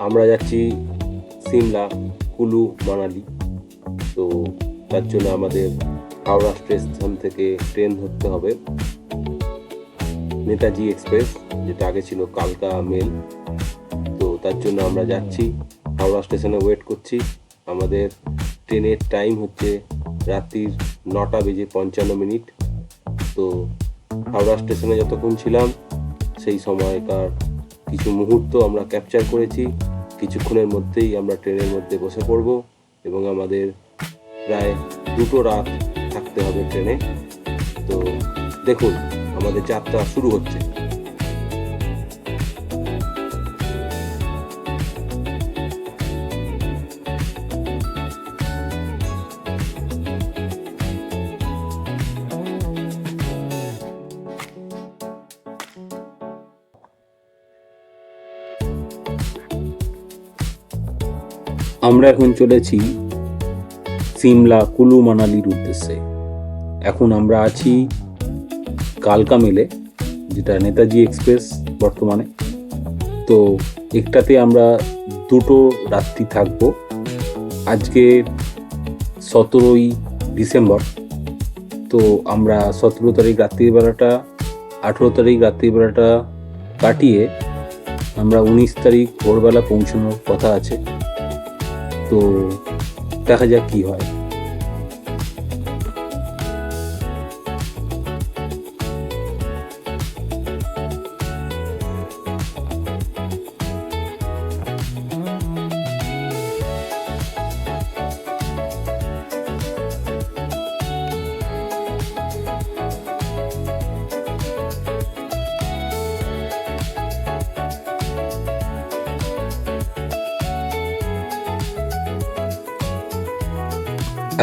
আমরা যাচ্ছি সিমলা, কুলু, মানালি। তো তার জন্য আমাদের হাওড়া স্টেশন থেকে ট্রেন ধরতে হবে নেতাজি এক্সপ্রেস, যেটা আগে ছিল কালকা মেল। তো তার জন্য আমরা যাচ্ছি, হাওড়া স্টেশনে ওয়েট করছি। আমাদের ট্রেনের টাইম হচ্ছে রাত্রির 9:55। তো হাওড়া স্টেশনে যতক্ষণ ছিলাম সেই সময়কার কিছু মুহূর্ত আমরা ক্যাপচার করেছি। কিছুক্ষণের মধ্যেই আমরা ট্রেনের মধ্যে বসে পড়ব এবং আমাদের প্রায় 2 রাত থাকতে হবে ট্রেনে। তো দেখুন, আমাদের যাত্রা শুরু হচ্ছে। আমরা এখন চলেছি সিমলা, কুলু, মানালির উদ্দেশ্যে। এখন আমরা আছি কালকা মেলে, যেটা নেতাজি এক্সপ্রেস বর্তমানে। তো একটাতে আমরা 2 রাত্রি থাকব। আজকে 17ই ডিসেম্বর। তো আমরা 17 তারিখ রাত্রিবেলাটা, 18 তারিখ রাত্রিবেলাটা কাটিয়ে আমরা 19 তারিখ ভোরবেলা পৌঁছানোর কথা আছে। তো দেখা যাক কি হয়।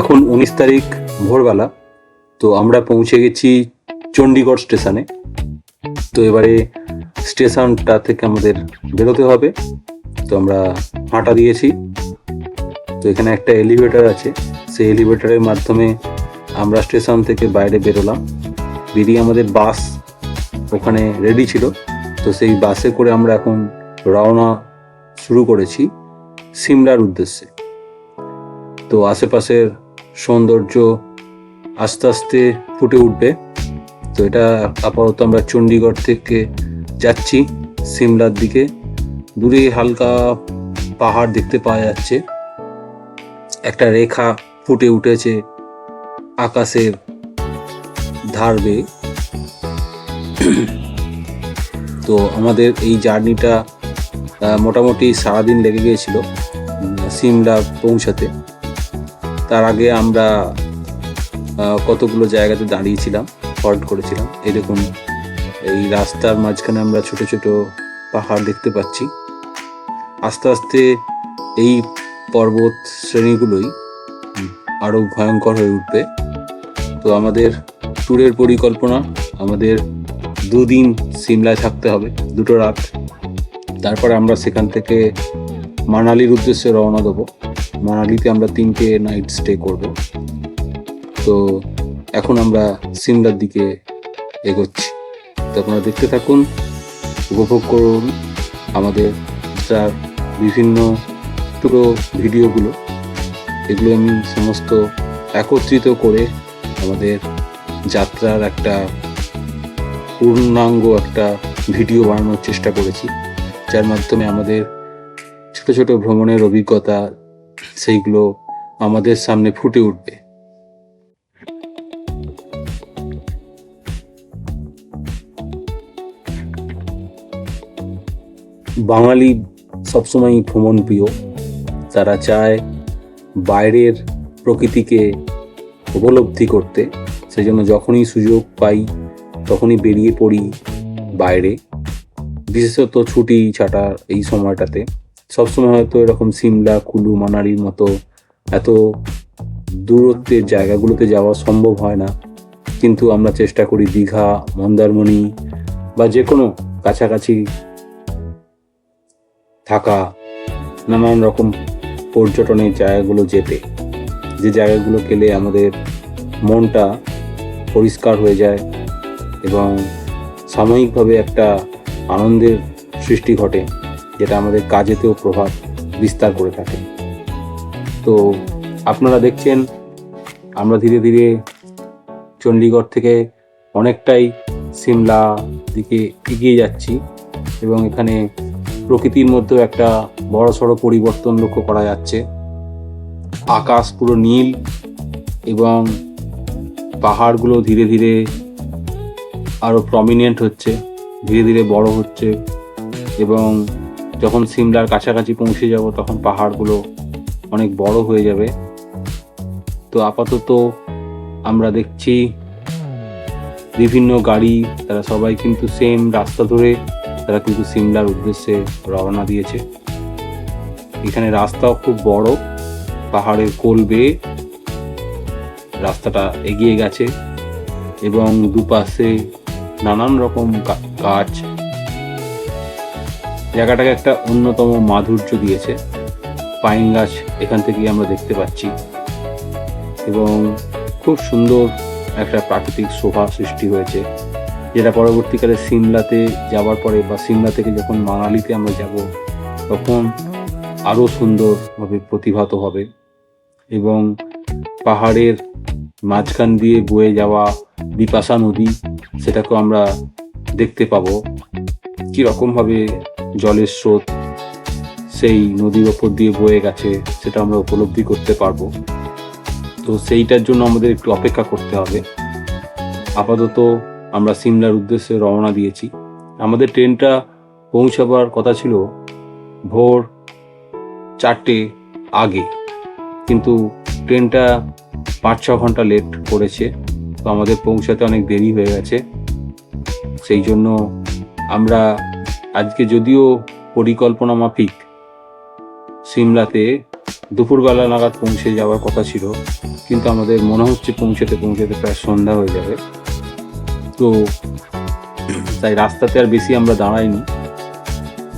এখন 19 তারিখ ভোরবেলা। তো আমরা পৌঁছে গেছি চণ্ডীগড় স্টেশনে। তো এবারে স্টেশনটা থেকে আমাদের বেরোতে হবে। তো আমরা হাঁটা দিয়েছি। তো এখানে একটা এলিভেটর আছে, সেই এলিভেটরের মাধ্যমে আমরা স্টেশন থেকে বাইরে বেরোলাম। বেরিয়ে আমাদের বাস ওখানে রেডি ছিল। তো সেই বাসে করে আমরা এখন রওনা শুরু করেছি সিমলার উদ্দেশ্যে। তো আশেপাশের সৌন্দর্য আস্তে আস্তে ফুটে উঠবে। তো এটা আপাতত আমরা চণ্ডীগড় থেকে যাচ্ছি সিমলার দিকে। দূরে হালকা পাহাড় দেখতে পাওয়া যাচ্ছে, একটা রেখা ফুটে উঠেছে আকাশের ধার বেয়ে। তো আমাদের এই জার্নিটা মোটামুটি সারাদিন লেগে গিয়েছিল সিমলা পৌঁছাতে। তার আগে আমরা কতগুলো জায়গাতে দাঁড়িয়েছিলাম, হল্ট করেছিলাম। এই দেখুন, এই রাস্তার মাঝখানে আমরা ছোট ছোট পাহাড় দেখতে পাচ্ছি। আস্তে আস্তে এই পর্বত শ্রেণীগুলোই আরো ভয়ঙ্কর হয়ে উঠবে। তো আমাদের ট্যুরের পরিকল্পনা, আমাদের 2 দিন সিমলায় থাকতে হবে, 2 রাত। তারপরে আমরা সেখান থেকে মানালির উদ্দেশ্যে রওনা দেবো। মানালিতে আমরা 3টে নাইট স্টে করব। তো এখন আমরা সিমলার দিকে এগোচ্ছি। তো আপনারা দেখতে থাকুন, উপভোগ করুন আমাদের যার বিভিন্ন ছোটো ভিডিওগুলো। এগুলো আমি সমস্ত একত্রিত করে আমাদের যাত্রার একটা পূর্ণাঙ্গ একটা ভিডিও বানানোর চেষ্টা করেছি, যার মাধ্যমে আমাদের ছোট ছোট ভ্রমণের অভিজ্ঞতা সেইগুলো আমাদের সামনে ফুটে উঠবে। বাঙালি সবসময় ভ্রমণ প্রিয়। তারা চায় বাইরের প্রকৃতিকে উপলব্ধি করতে। সেই জন্য যখনই সুযোগ পাই তখনই বেরিয়ে পড়ি বাইরে, বিশেষত ছুটি ছাটার এই সময়টাতে। সবসময় হয়তো এরকম সিমলা, কুলু, মানালির মতো এত দূরত্বের জায়গাগুলোতে যাওয়া সম্ভব হয় না, কিন্তু আমরা চেষ্টা করি দীঘা, মন্দারমণি বা যে কোনো কাছাকাছি থাকা নানান রকম পর্যটনের জায়গাগুলো যেতে, যে জায়গাগুলো গেলে আমাদের মনটা পরিষ্কার হয়ে যায় এবং সাময়িকভাবে একটা আনন্দের সৃষ্টি ঘটে। যেটা আমাদের কাজেতেও প্রভাব বিস্তার করে থাকে। তো আপনারা দেখছেন আমরা ধীরে ধীরে চণ্ডীগড় থেকে অনেকটাই সিমলা দিকে এগিয়ে যাচ্ছি এবং এখানে প্রকৃতির মধ্যেও একটা বড়সড় পরিবর্তন লক্ষ্য করা যাচ্ছে। আকাশ পুরো নীল এবং পাহাড়গুলো ধীরে ধীরে আরও প্রমিনেন্ট হচ্ছে, ধীরে ধীরে বড় হচ্ছে এবং যখন সিমলার কাছাকাছি পৌঁছে যাব তখন পাহাড়গুলো অনেক বড় হয়ে যাবে। তো আপাতত আমরা দেখছি বিভিন্ন গাড়ি, তারা সবাই কিন্তু সেম রাস্তা ধরে তারা কিন্তু সিমলার উদ্দেশ্যে রওনা দিয়েছে। এখানে রাস্তাও খুব বড়, পাহাড়ের কোল বেয়ে রাস্তাটা এগিয়ে গেছে এবং দুপাশে নানান রকম গাছ জায়গাটাকে একটা অন্যতম মাধুর্য দিয়েছে। পাইন গাছ এখান থেকেই আমরা দেখতে পাচ্ছি এবং খুব সুন্দর একটা প্রাকৃতিক শোভা সৃষ্টি হয়েছে, যেটা পরবর্তীকালে সিমলাতে যাওয়ার পরে বা সিমলা থেকে যখন মানালিতে আমরা যাব তখন আরও সুন্দরভাবে প্রতিভাত হবে এবং পাহাড়ের মাঝখান দিয়ে বয়ে যাওয়া বিপাশা নদী, সেটাকেও আমরা দেখতে পাবো কীরকমভাবে জলের স্রোত সেই নদীর ওপর দিয়ে বয়ে গেছে, সেটা আমরা উপলব্ধি করতে পারবো। তো সেইটার জন্য আমাদের একটু অপেক্ষা করতে হবে। আপাতত আমরা সিমলার উদ্দেশ্যে রওনা দিয়েছি। আমাদের ট্রেনটা পৌঁছাবার কথা ছিল ভোর 4টে আগে, কিন্তু ট্রেনটা 5-6 ঘন্টা লেট করেছে। তো আমাদের পৌঁছাতে অনেক দেরি হয়ে গেছে। সেই জন্য আমরা আজকে যদিও পরিকল্পনা মাফিক সিমলাতে দুপুরবেলা নাগাদ পৌঁছে যাওয়ার কথা ছিল, কিন্তু আমাদের মনে হচ্ছে পৌঁছাতে প্রায় সন্ধ্যা হয়ে যাবে। তো তাই রাস্তাতে আর বেশি আমরা দাঁড়াইনি,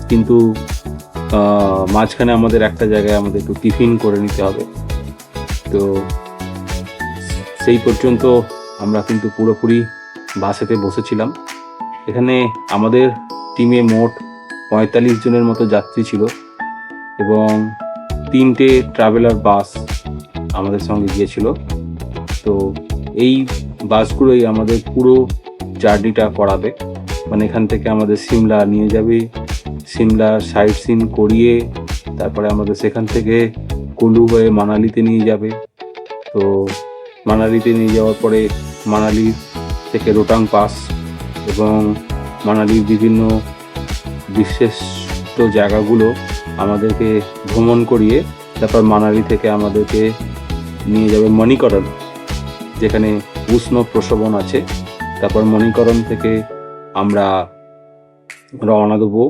কিন্তু মাঝখানে আমাদের একটা জায়গায় আমাদের একটু টিফিন করে নিতে হবে। তো সেই পর্যন্ত আমরা কিন্তু পুরোপুরি বাসেতে বসেছিলাম। এখানে আমাদের টিমে মোট 45 জনের মতো যাত্রী ছিল এবং 3টে ট্রাভেলার বাস আমাদের সঙ্গে গিয়েছিল। তো এই বাসগুলোই আমাদের পুরো জার্নিটা করাবে, মানে এখান থেকে আমাদের সিমলা নিয়ে যাবে, সিমলা সাইট সিন করিয়ে তারপরে আমাদের সেখান থেকে কুলু হয়ে মানালিতে নিয়ে যাবে। তো মানালিতে নিয়ে যাওয়ার পরে মানালি থেকে রোটাং পাস এবং মানালির বিভিন্ন বিশিষ্ট জায়গাগুলো আমাদেরকে ভ্রমণ করিয়ে তারপর মানালি থেকে আমাদেরকে নিয়ে যাবে মণিকরণ, যেখানে উষ্ণ প্রসবন আছে। তারপর মণিকরণ থেকে আমরা রওনা দেবো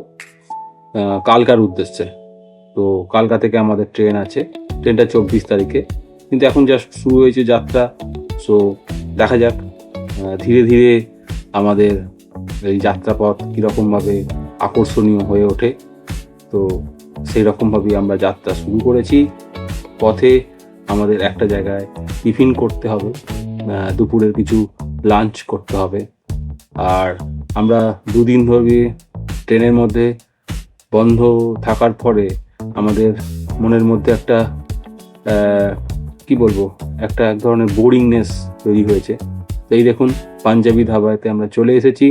কালকার উদ্দেশ্যে। তো কালকা থেকে আমাদের ট্রেন আছে, ট্রেনটা 24 তারিখে, কিন্তু এখন জাস্ট শুরু হয়েছে যাত্রা। সো দেখা যাক ধীরে ধীরে আমাদের এই যাত্রাপথ কীরকমভাবে আকর্ষণীয় হয়ে ওঠে। তো সেই রকমভাবেই আমরা যাত্রা শুরু করেছি। পথে আমাদের একটা জায়গায় টিফিন করতে হবে, দুপুরের কিছু লাঞ্চ করতে হবে। আর আমরা 2 দিন ধরে ট্রেনের মধ্যে বন্ধ থাকার পরে আমাদের মনের মধ্যে একটা একটা এক ধরনের বোরিংনেস তৈরি হয়েছে। এই দেখুন পাঞ্জাবি ধাবাতে আমরা চলে এসেছি।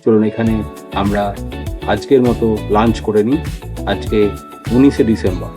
চলুন এখানে আমরা আজকের মতো লাঞ্চ করে নিই। আজকে 19শে ডিসেম্বর।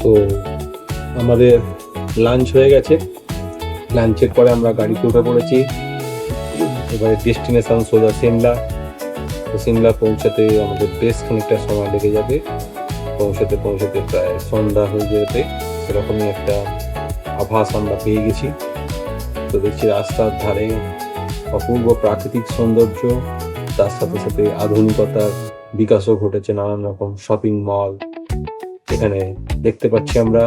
তো আমাদের লাঞ্চ হয়ে গেছে, লাঞ্চের পরে আমরা গাড়িতে উঠে পড়েছি। এবারে ডেস্টিনেশন সোজা সিমলা। তো সিমলা পৌঁছাতে আমাদের বেশ খানিকটা সময় লেগে যাবে, পৌঁছাতে প্রায় সন্ধ্যা হয়ে যেতে সেরকমই একটা আভাস আমরা পেয়ে গেছি। তো দেখছি রাস্তার ধারে অপূর্ব প্রাকৃতিক সৌন্দর্য, তার সাথে সাথে আধুনিকতার বিকাশও ঘটেছে, নানান রকম শপিং মল এখানে দেখতে পাচ্ছি আমরা।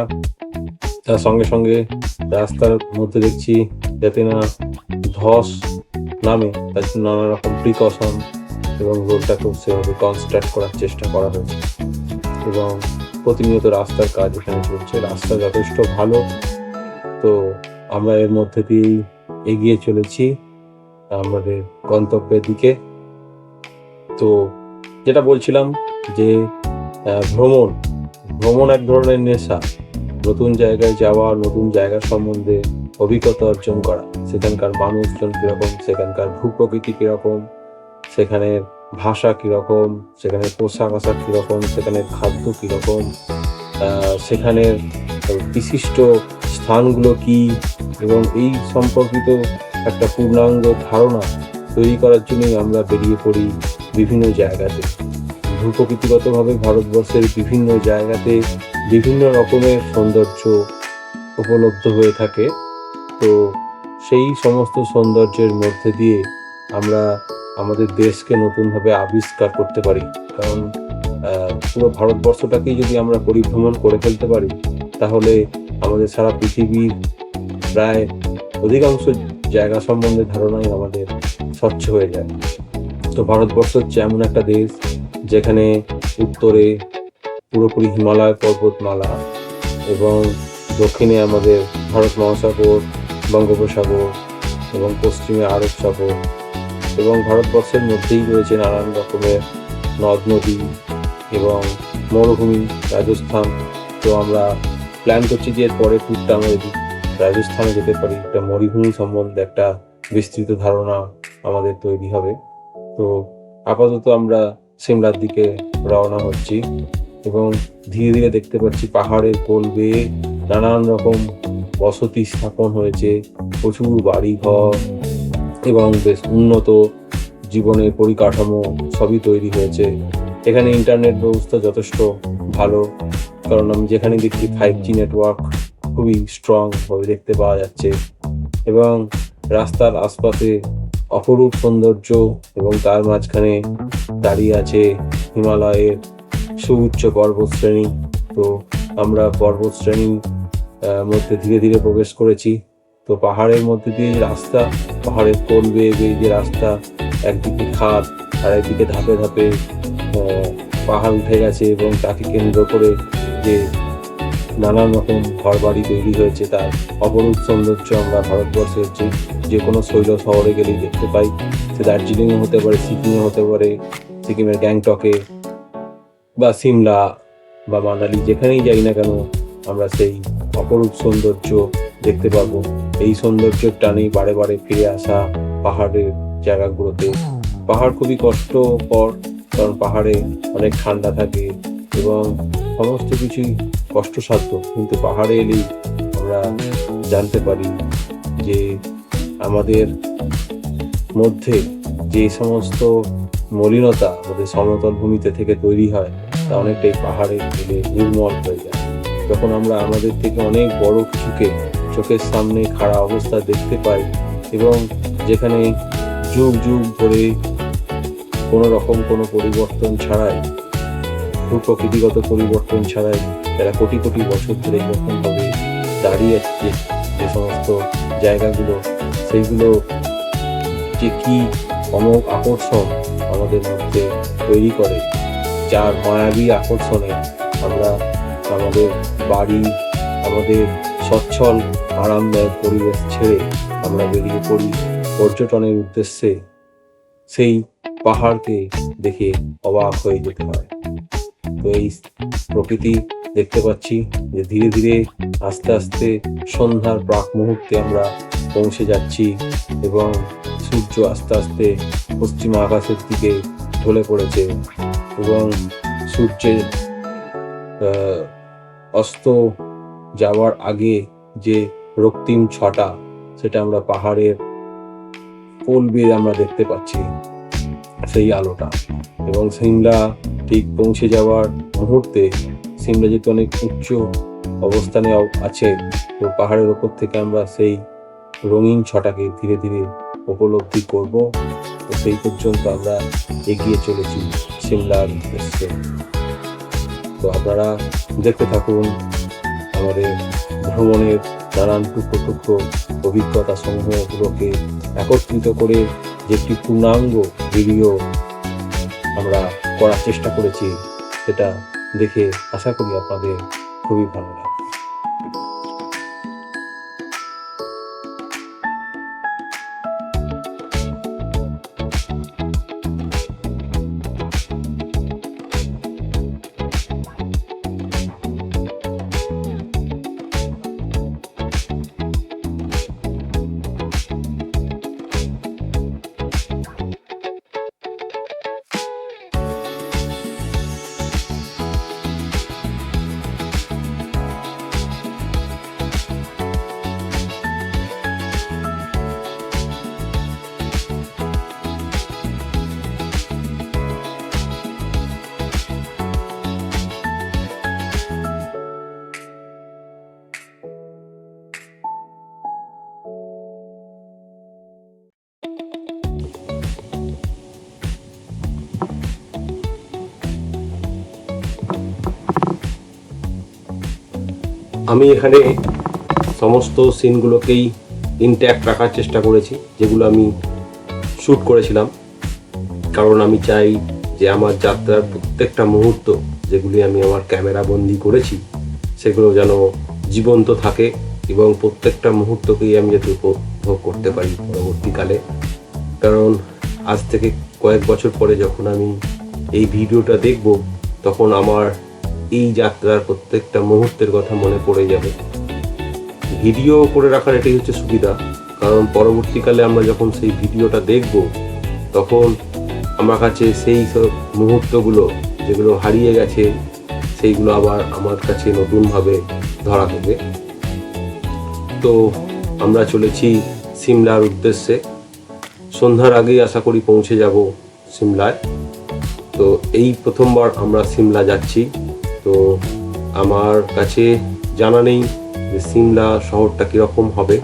তার সঙ্গে সঙ্গে রাস্তার মধ্যে দেখছি যাতে না ধস নামে তার জন্য নানা রকম প্রিকশন এবং রোডটাকেও সেভাবে কনস্ট্রাক্ট করার চেষ্টা করা হয়েছে এবং প্রতিনিয়ত রাস্তার কাজ এখানে চলছে। রাস্তা যথেষ্ট ভালো। তো আমরা এর মধ্যে দিয়েই এগিয়ে চলেছি আমাদের গন্তব্যের দিকে। তো যেটা বলছিলাম যে ভ্রমণ এক ধরনের নেশা। নতুন জায়গায় যাওয়া, নতুন জায়গা সম্বন্ধে অভিজ্ঞতা অর্জন করা, সেখানকার মানুষজন কীরকম, সেখানকার ভূপ্রকৃতি কীরকম, সেখানের ভাষা কীরকম, সেখানের পোশাক আশাক কীরকম, সেখানের খাদ্য কীরকম, সেখানের বিশিষ্ট স্থানগুলো কী, এবং এই সম্পর্কিত একটা পূর্ণাঙ্গ ধারণা তৈরি করার জন্যই আমরা বেরিয়ে পড়ি বিভিন্ন জায়গাতে। ভূপ্রকৃতিগতভাবে ভারতবর্ষের বিভিন্ন জায়গাতে বিভিন্ন রকমের সৌন্দর্য উপলব্ধ হয়ে থাকে। তো সেই সমস্ত সৌন্দর্যের মধ্যে দিয়ে আমরা আমাদের দেশকে নতুনভাবে আবিষ্কার করতে পারি। কারণ পুরো ভারতবর্ষটাকেই যদি আমরা পরিভ্রমণ করে ফেলতে পারি, তাহলে আমাদের সারা পৃথিবীর প্রায় অধিকাংশ জায়গা সম্বন্ধে ধারণাই আমাদের স্বচ্ছ হয়ে যায়। তো ভারতবর্ষ হচ্ছে এমন একটা দেশ যেখানে উত্তরে পুরোপুরি হিমালয় পর্বতমালা এবং দক্ষিণে আমাদের ভারত মহাসাগর, বঙ্গোপসাগর এবং পশ্চিমে আরব সাগর, এবং ভারতবর্ষের মধ্যেই রয়েছে নানান রকমের নদ নদী এবং মরুভূমি, রাজস্থান। তো আমরা প্ল্যান করছি যে এর পরের ট্যুরটা আমরা যদি রাজস্থানে যেতে পারি, একটা মরুভূমি সম্বন্ধে একটা বিস্তৃত ধারণা আমাদের তৈরি হবে। তো আপাতত আমরা সিমলার দিকে রওনা হচ্ছি এবং ধীরে ধীরে দেখতে পাচ্ছি পাহাড়ের কোল বেয়ে নানান রকম বসতি স্থাপন হয়েছে, প্রচুর বাড়িঘর এবং বেশ উন্নত জীবনের পরিকাঠামো সবই তৈরি হয়েছে। এখানে ইন্টারনেট ব্যবস্থা যথেষ্ট ভালো, কারণ আমি যেখানে দেখছি 5G নেটওয়ার্ক খুবই স্ট্রং ভাবে দেখতে পাওয়া যাচ্ছে, এবং রাস্তার আশপাশে অপরূপ সৌন্দর্য এবং তার মাঝখানে দাঁড়িয়ে আছে হিমালয়ের সুউচ্চ পর্বতশ্রেণী। তো আমরা পর্বতশ্রেণীর মধ্যে ধীরে ধীরে প্রবেশ করেছি। তো পাহাড়ের মধ্যে দিয়ে রাস্তা, পাহাড়ের কোল বেয়ে বেয়ে যে রাস্তা, একদিকে খাদ আর একদিকে ধাপে ধাপে পাহাড় উঠে গেছে, এবং তাকে কেন্দ্র করে যে নানান রকম ঘর বাড়ি তৈরি হয়েছে, তার অপরূপ সৌন্দর্য আমরা ভারতবর্ষের যে কোনো শৈল শহরে গেলেই দেখতে পাই। সে দার্জিলিংয়ে হতে পারে, সিকিমে হতে পারে, সিকিমের গ্যাংটকে বা সিমলা বা মানালি, যেখানেই যাই না কেন আমরা সেই অপরূপ সৌন্দর্য দেখতে পাবো। এই সৌন্দর্যের টানেই বারে বারে ফিরে আসা পাহাড়ের জায়গাগুলোতে। পাহাড় খুবই কষ্টকর, কারণ পাহাড়ে অনেক ঠান্ডা থাকে এবং সমস্ত কিছুই কষ্টসাধ্য, কিন্তু পাহাড়ে এলেই আমরা জানতে পারি যে আমাদের মধ্যে যে সমস্ত মলিনতা আমাদের সমতল ভূমিতে থেকে তৈরি হয়, তা অনেকটাই পাহাড়ে গেলে নির্মল হয়ে যায়। যখন আমরা আমাদের থেকে অনেক বড় কিছুকে চোখের সামনে খাড়া অবস্থা দেখতে পাই, এবং যেখানে যুগ যুগ ধরে কোনো রকম কোনো পরিবর্তন ছাড়াই, ভূপ্রকৃতিগত পরিবর্তন ছাড়াই তারা কোটি কোটি বছর ধরে এরকমভাবে দাঁড়িয়ে আছে, যে সমস্ত জায়গাগুলো, সেইগুলো যে কি অমোঘ আকর্ষণ আমাদের মধ্যে তৈরি করে, যার মায়াবী আকর্ষণে আমরা আমাদের বাড়ি, আমাদের সচ্ছল আরামদায়ক পরিবেশ ছেড়ে আমরা বেরিয়ে পড়ি পর্যটনের উদ্দেশ্যে। সেই পাহাড়কে দেখে অবাক হয়ে যেতে হয়। তো এই প্রকৃতি দেখতে পাচ্ছি যে ধীরে ধীরে আস্তে আস্তে সন্ধ্যার প্রাক মুহূর্তে আমরা পৌঁছে যাচ্ছি, এবং সূর্য আস্তে আস্তে পশ্চিম আকাশের দিকে ঢলে পড়েছে, এবং সূর্যের অস্ত যাওয়ার আগে যে রক্তিম ছটা, সেটা আমরা পাহাড়ের কোল বেয়ে আমরা দেখতে পাচ্ছি সেই আলোটা। এবং সিমলা ঠিক পৌঁছে যাওয়ার মুহূর্তে, সিমলা যেহেতু অনেক উচ্চ অবস্থানে আছে, তো পাহাড়ের ওপর থেকে আমরা সেই রঙিন ছটাকে ধীরে ধীরে উপলব্ধি করব। তো সেই পর্যন্ত আমরা এগিয়ে চলেছি সিমলার উদ্দেশ্যে। তো আপনারা দেখতে থাকুন আমাদের ভ্রমণের নানান টুকরো অভিজ্ঞতা সমূহগুলোকে একত্রিত করে যে একটি পূর্ণাঙ্গ ভিডিও আমরা করার চেষ্টা করেছি, সেটা দেখে আশা করি আপনাদের খুবই ভালো লাগবে। আমি এখানে সমস্ত সিনগুলোকেই ইনট্যাক্ট রাখার চেষ্টা করেছি, যেগুলো আমি শ্যুট করেছিলাম। কারণ আমি চাই যে আমার যাত্রার প্রত্যেকটা মুহূর্ত, যেগুলি আমি আমার ক্যামেরা বন্দি করেছি, সেগুলো যেন জীবন্ত থাকে এবং প্রত্যেকটা মুহূর্তকেই আমি যাতে উপভোগ করতে পারি পরবর্তীকালে। কারণ আজ থেকে কয়েক বছর পরে যখন আমি এই ভিডিওটা দেখব, তখন আমার এই যাত্রার প্রত্যেকটা মুহূর্তের কথা মনে পড়ে যাবে। ভিডিও করে রাখার এটাই হচ্ছে সুবিধা, কারণ পরবর্তীকালে আমরা যখন সেই ভিডিওটা দেখব, তখন আমার কাছে সেই সব মুহূর্তগুলো যেগুলো হারিয়ে গেছে, সেইগুলো আবার আমার কাছে নতুনভাবে ধরা দেবে। তো আমরা চলেছি সিমলার উদ্দেশ্যে। সন্ধ্যার আগেই আশা করি পৌঁছে যাব সিমলায়। তো এই প্রথমবার আমরা সিমলা যাচ্ছি। তো আমার কাছে জানা নেই যে সিমলা শহরটা কীরকম হবে,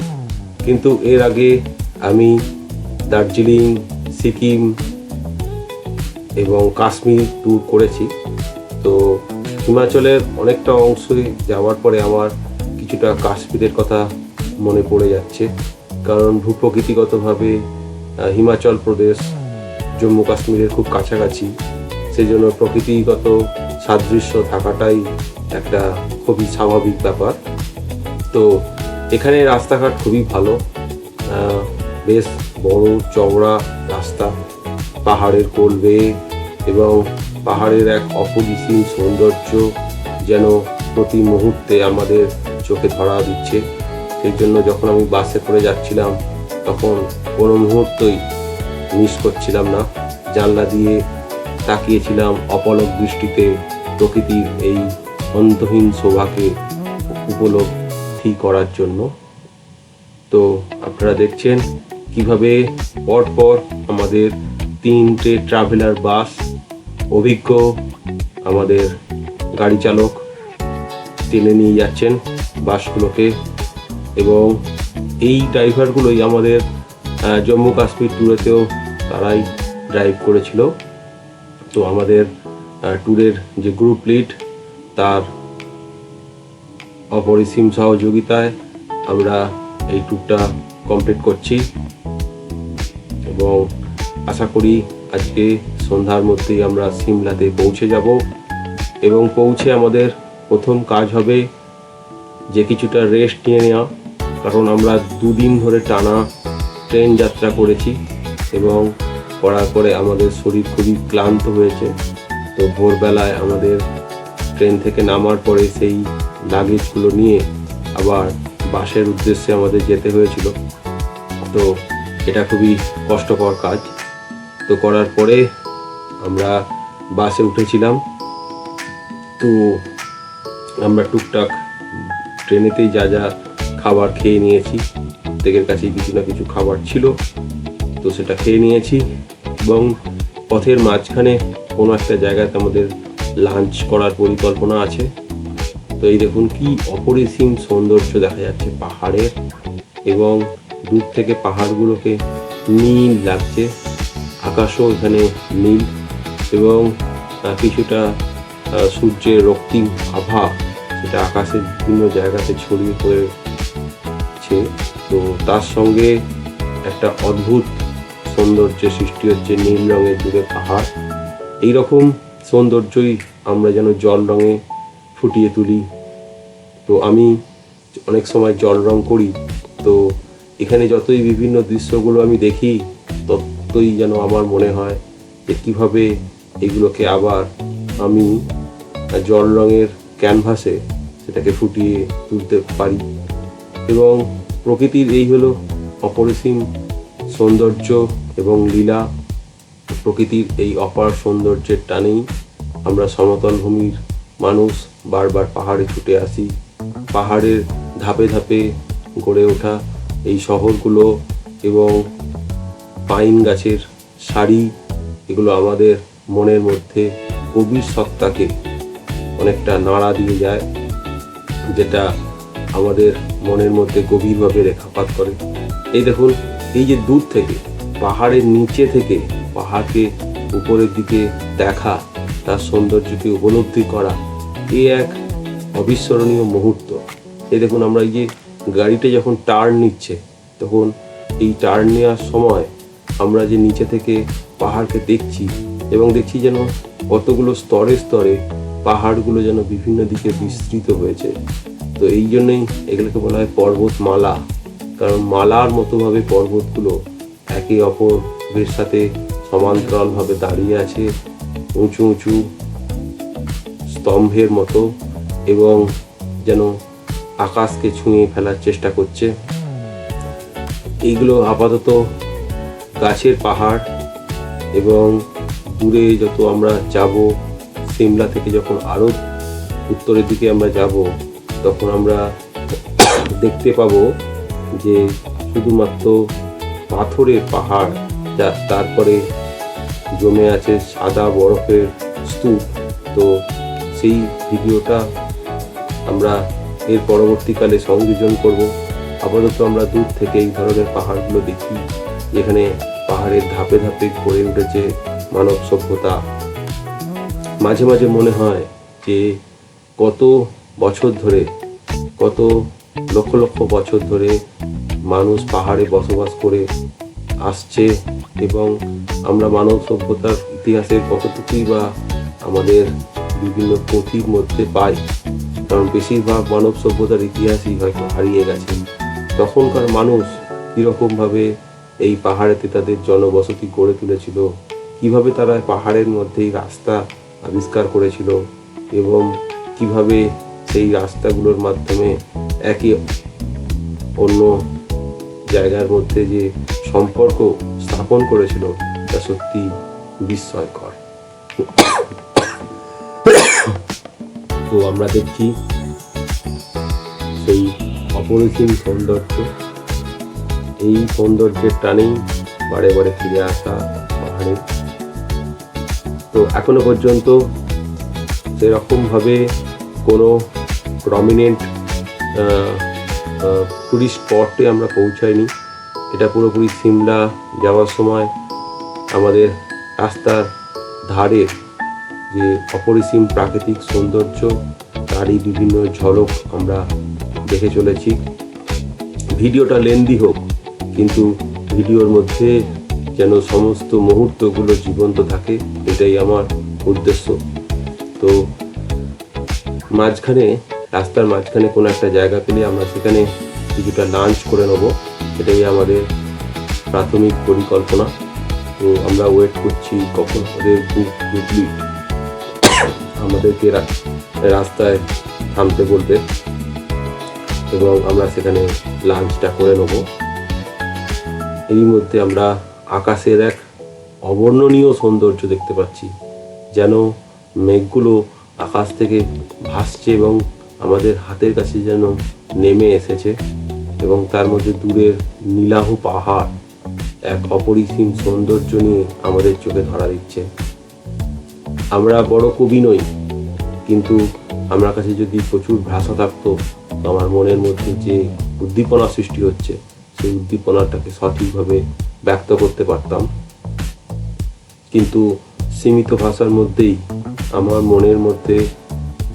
কিন্তু এর আগে আমি দার্জিলিং, সিকিম এবং কাশ্মীর ট্যুর করেছি। তো হিমাচলের অনেকটা অংশে যাওয়ার পরে আমার কিছুটা কাশ্মীরের কথা মনে পড়ে যাচ্ছে, কারণ ভূপ্রকৃতিগতভাবে হিমাচল প্রদেশ জম্মু কাশ্মীরের খুব কাছাকাছি। সেই জন্য প্রকৃতিগত সাদৃশ্য থাকাটাই একটা খুবই স্বাভাবিক ব্যাপার। তো এখানে রাস্তাঘাট খুবই ভালো, বেশ বড় চওড়া রাস্তা, পাহাড়ের কোল বেয়ে, এবং পাহাড়ের এক অপরিসীম সৌন্দর্য যেন প্রতি মুহূর্তে আমাদের চোখে ধরা দিচ্ছে। সেই জন্য যখন আমি বাসে করে যাচ্ছিলাম, তখন কোনো মুহূর্তই মিস করছিলাম না। জানলা দিয়ে তাকিয়েছিলাম অপলক দৃষ্টিতে প্রকৃতির এই অন্তহীন শোভাকে উপলব্ধি করার জন্য। তো আপনারা দেখছেন কিভাবে পরপর আমাদের 3টে ট্রাভেলার বাস, অভিজ্ঞ আমাদের গাড়ি চালক টেনে নিয়ে যাচ্ছেন বাসগুলোকে। এবং এই ড্রাইভারগুলোই আমাদের জম্মু কাশ্মীর ট্যুরেতেও তারাই ড্রাইভ করেছিল। তো আমাদের ট্যুরের যে গ্রুপ লিড, তার অপরিসীম সহযোগিতায় আমরা এই ট্যুরটা কমপ্লিট করছি এবং আশা করি আজকে সন্ধ্যার মধ্যেই আমরা সিমলাতে পৌঁছে যাব। এবং পৌঁছে আমাদের প্রথম কাজ হবে যে কিছুটা রেস্ট নিয়ে নেওয়া, কারণ আমরা 2 দিন ধরে টানা ট্রেন যাত্রা করেছি এবং করার পরে আমাদের শরীর খুবই ক্লান্ত হয়েছে। তো ভোরবেলায় আমাদের ট্রেন থেকে নামার পরে সেই লাগেজগুলো নিয়ে আবার বাসের উদ্দেশ্যে আমাদের যেতে হয়েছিল। তো এটা খুবই কষ্টকর কাজ। তো করার পরে আমরা বাসে উঠেছিলাম। তো আমরা টুকটাক ট্রেনেতেই যা যা খাবার খেয়ে নিয়েছি, প্রত্যেকের কাছেই কিছু না কিছু খাবার ছিল, তো সেটা খেয়ে নিয়েছি। এবং পথের মাঝখানে কোনো একটা জায়গাতে আমাদের লাঞ্চ করার পরিকল্পনা আছে। তো এই দেখুন কি অপরিসীম সৌন্দর্য দেখা যাচ্ছে পাহাড়ের, এবং দূর থেকে পাহাড়গুলোকে নীল লাগছে, আকাশও এখানে নীল, এবং কিছুটা সূর্যের রক্তিম আভা সেটা আকাশের বিভিন্ন জায়গাতে ছড়িয়ে পড়েছে। তো তার সঙ্গে একটা অদ্ভুত সৌন্দর্যের সৃষ্টি হচ্ছে নীল রঙের দূরে পাহাড়। এইরকম সৌন্দর্যই আমরা যেন জল রঙে ফুটিয়ে তুলি। তো আমি অনেক সময় জল রং করি, তো এখানে যতই বিভিন্ন দৃশ্যগুলো আমি দেখি ততই যেন আমার মনে হয় যে কীভাবে এগুলোকে আবার আমি জল রঙের ক্যানভাসে সেটাকে ফুটিয়ে তুলতে পারি। এবং প্রকৃতির এই হলো অপরিসীম সৌন্দর্য এবং লীলা। প্রকৃতির এই অপার সৌন্দর্যের টানেই আমরা সমতল ভূমির মানুষ বারবার পাহাড়ে ছুটে আসি। পাহাড়ের ধাপে ধাপে গড়ে ওঠা এই শহরগুলো এবং পাইন গাছের সারি, এগুলো আমাদের মনের মধ্যে গভীর সত্তাকে অনেকটা নাড়া দিয়ে যায়, যেটা আমাদের মনের মধ্যে গভীরভাবে রেখাপাত করে। এই দেখুন, এই যে দূর থেকে পাহাড়ের নিচে থেকে পাহাড়কে উপরের দিকে দেখা, তার সৌন্দর্যকে উপলব্ধি করা, এই এক অবিস্মরণীয় মুহূর্ত। এই দেখুন, আমরা এই যে গাড়িটা যখন টার্ন নিচ্ছে, তখন এই টার্ন নেওয়ার সময় আমরা যে নিচে থেকে পাহাড়কে দেখছি, এবং দেখছি যেন কতগুলো স্তরে স্তরে পাহাড়গুলো যেন বিভিন্ন দিকে বিস্তৃত হয়েছে। তো এই জন্যই এগুলোকে বলা হয় পর্বতমালা, কারণ মালার মতোভাবে পর্বতগুলো একে অপরের সাথে সমান্তরালভাবে দাঁড়িয়ে আছে, উঁচু উঁচু স্তম্ভের মতো, এবং যেন আকাশকে ছুঁয়ে ফেলার চেষ্টা করছে। এইগুলো আপাতত গাছের পাহাড়, এবং দূরে যত আমরা যাব, সিমলা থেকে যখন আরও উত্তরের দিকে আমরা যাব, তখন আমরা দেখতে পাবো যে শুধুমাত্র পাথরের পাহাড়, যা তারপরে জমে আছে সাদা বরফের স্তূপ। তো সেই ভিডিওটা আমরা এর পরবর্তীকালে সংযোজন করব। আপাতত আমরা দূর থেকে এই ধরনের পাহাড়গুলো দেখি, যেখানে পাহাড়ের ধাপে ধাপে গড়ে উঠেছে মানব সভ্যতা। মাঝে মাঝে মনে হয় যে কত বছর ধরে, কত লক্ষ লক্ষ বছর ধরে মানুষ পাহাড়ে বসবাস করে আসছে, এবং আমরা মানব সভ্যতার ইতিহাসের কতটুকুই বা আমাদের বিভিন্ন পুঁথির মধ্যে পাই। কারণ বেশিরভাগ মানব সভ্যতার ইতিহাসই হয়তো হারিয়ে গেছে। তখনকার মানুষ কীরকমভাবে এই পাহাড়েতে তাদের জনবসতি গড়ে তুলেছিল, কিভাবে তারা পাহাড়ের মধ্যেই রাস্তা আবিষ্কার করেছিল, এবং কিভাবে সেই রাস্তাগুলোর মাধ্যমে একে অন্য জায়গার মধ্যে যে সম্পর্ক স্থাপন করেছিল, তা সত্যি বিস্ময়কর। তো আমরা দেখছি সেই অপরিসীম সৌন্দর্য, এই সৌন্দর্যের টানেই বারে বারে ফিরে আসা পাহাড়ে। তো এখনো পর্যন্ত সেরকমভাবে কোনো প্রমিনেন্ট টুরিস্ট স্পটে আমরা পৌঁছাইনি। এটা পুরোপুরি সিমলা যাওয়ার সময় আমাদের রাস্তার ধারে যে অপরিসীম প্রাকৃতিক সৌন্দর্য, তারই বিভিন্ন ঝলক আমরা দেখে চলেছি। ভিডিওটা লেন্দি হোক, কিন্তু ভিডিওর মধ্যে যেন সমস্ত মুহূর্তগুলো জীবন্ত থাকে, এটাই আমার উদ্দেশ্য। তো মাঝখানে, রাস্তার মাঝখানে কোনো একটা জায়গা পেলে আমরা সেখানে কিছুটা লাঞ্চ করে নেব, এটাই আমাদের প্রাথমিক পরিকল্পনা। তো আমরা ওয়েট করছি কখন আমাদের গুগলি আমাদেরকে রাস্তায় থামতে বলবে, এবং আমরা সেখানে লাঞ্চটা করে নেব। এই মধ্যে আমরা আকাশের এক অবর্ণনীয় সৌন্দর্য দেখতে পাচ্ছি, যেন মেঘগুলো আকাশ থেকে ভাসছে এবং আমাদের হাতের কাছে যেন নেমে এসেছে এবং তার মধ্যে দূরের নীলাভ পাহাড় এক অপরিসীম সৌন্দর্য নিয়ে আমাদের চোখে ধরা দিচ্ছে। আমরা বড় কবি নই, কিন্তু আমার কাছে যদি প্রচুর ভাষা থাকতো, আমার মনের মধ্যে যে উদ্দীপনা সৃষ্টি হচ্ছে সেই উদ্দীপনাটাকে সঠিকভাবে ব্যক্ত করতে পারতাম। কিন্তু সীমিত ভাষার মধ্যেই আমার মনের মধ্যে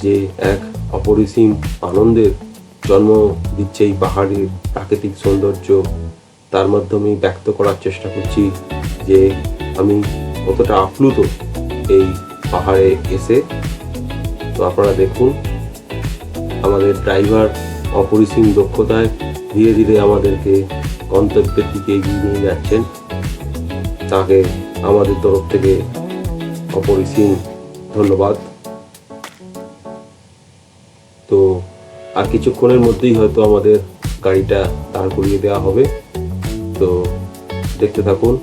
যে এক অপরিসীম আনন্দের জন্ম দিচ্ছে এই পাহাড়ের প্রাকৃতিক সৌন্দর্য, তার মাধ্যমে ব্যক্ত করার চেষ্টা করছি যে আমি কতটা আপ্লুত এই পাহাড়ে এসে। তো আপনারা দেখুন, আমাদের ড্রাইভার অপরিসীম দক্ষতায় ধীরে ধীরে আমাদেরকে গন্তব্যের দিকে এগিয়ে নিয়ে যাচ্ছেন। তাকে আমাদের তরফ থেকে অপরিসীম ধন্যবাদ। তো আর কিছুক্ষণের মধ্যেই হয়তো আমাদের গাড়িটা দাঁড় করিয়ে দেওয়া হবে। তো দেখতে থাকুন।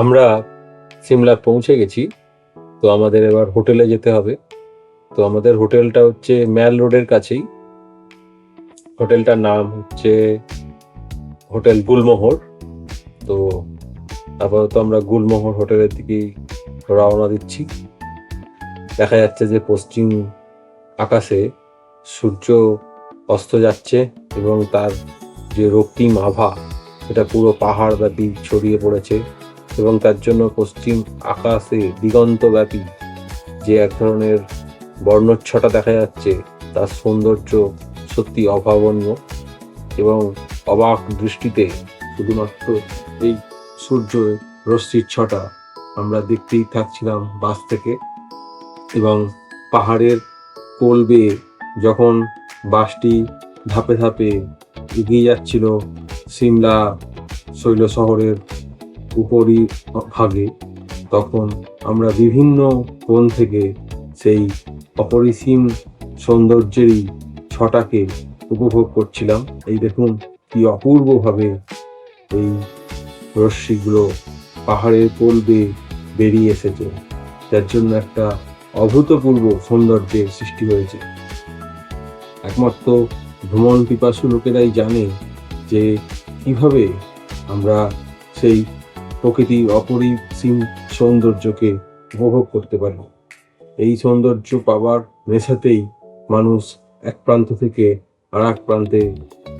আমরা সিমলা পৌঁছে গেছি। তো আমাদের এবার হোটেলে যেতে হবে। তো আমাদের হোটেলটা হচ্ছে ম্যাল রোডের কাছেই। হোটেলটার নাম হচ্ছে হোটেল গুলমোহর। তো আপাতত আমরা গুলমোহর হোটেলের দিকেই রওনা দিচ্ছি। দেখা যাচ্ছে যে পশ্চিম আকাশে সূর্য অস্ত যাচ্ছে এবং তার যে রক্তিম আভা সেটা পুরো পাহাড় ব্যাপী ছড়িয়ে পড়েছে এবং তার জন্য পশ্চিম আকাশে দিগন্তব্যাপী যে এক ধরনের বর্ণচ্ছটা দেখা যাচ্ছে, তার সৌন্দর্য সত্যি অভাবনীয় এবং অবাক দৃষ্টিতে শুধুমাত্র এই সূর্য রশ্মির ছটা আমরা দেখতেই থাকছিলাম বাস থেকে। এবং পাহাড়ের কোল বেয়ে যখন বাসটি ধাপে ধাপে এগিয়ে যাচ্ছিল সিমলা শৈল শহরের উপরি ভাগে, তখন আমরা বিভিন্ন কোণ থেকে সেই অপরিসীম সৌন্দর্যেরই ছটাকে উপভোগ করছিলাম। এই দেখুন কি অপূর্বভাবে এই রশ্মিগুলো পাহাড়ের কোল বেয়ে বেরিয়ে এসেছে, যার জন্য একটা অভূতপূর্ব সৌন্দর্যের সৃষ্টি হয়েছে। একমাত্র ভ্রমণ পিপাসু লোকেরাই জানে যে কিভাবে আমরা সেই প্রকৃতির অপরিসীম সৌন্দর্যকে উপভোগ করতে পারি। এই সৌন্দর্য পাওয়ার নেশাতেই মানুষ এক প্রান্ত থেকে আর এক প্রান্তে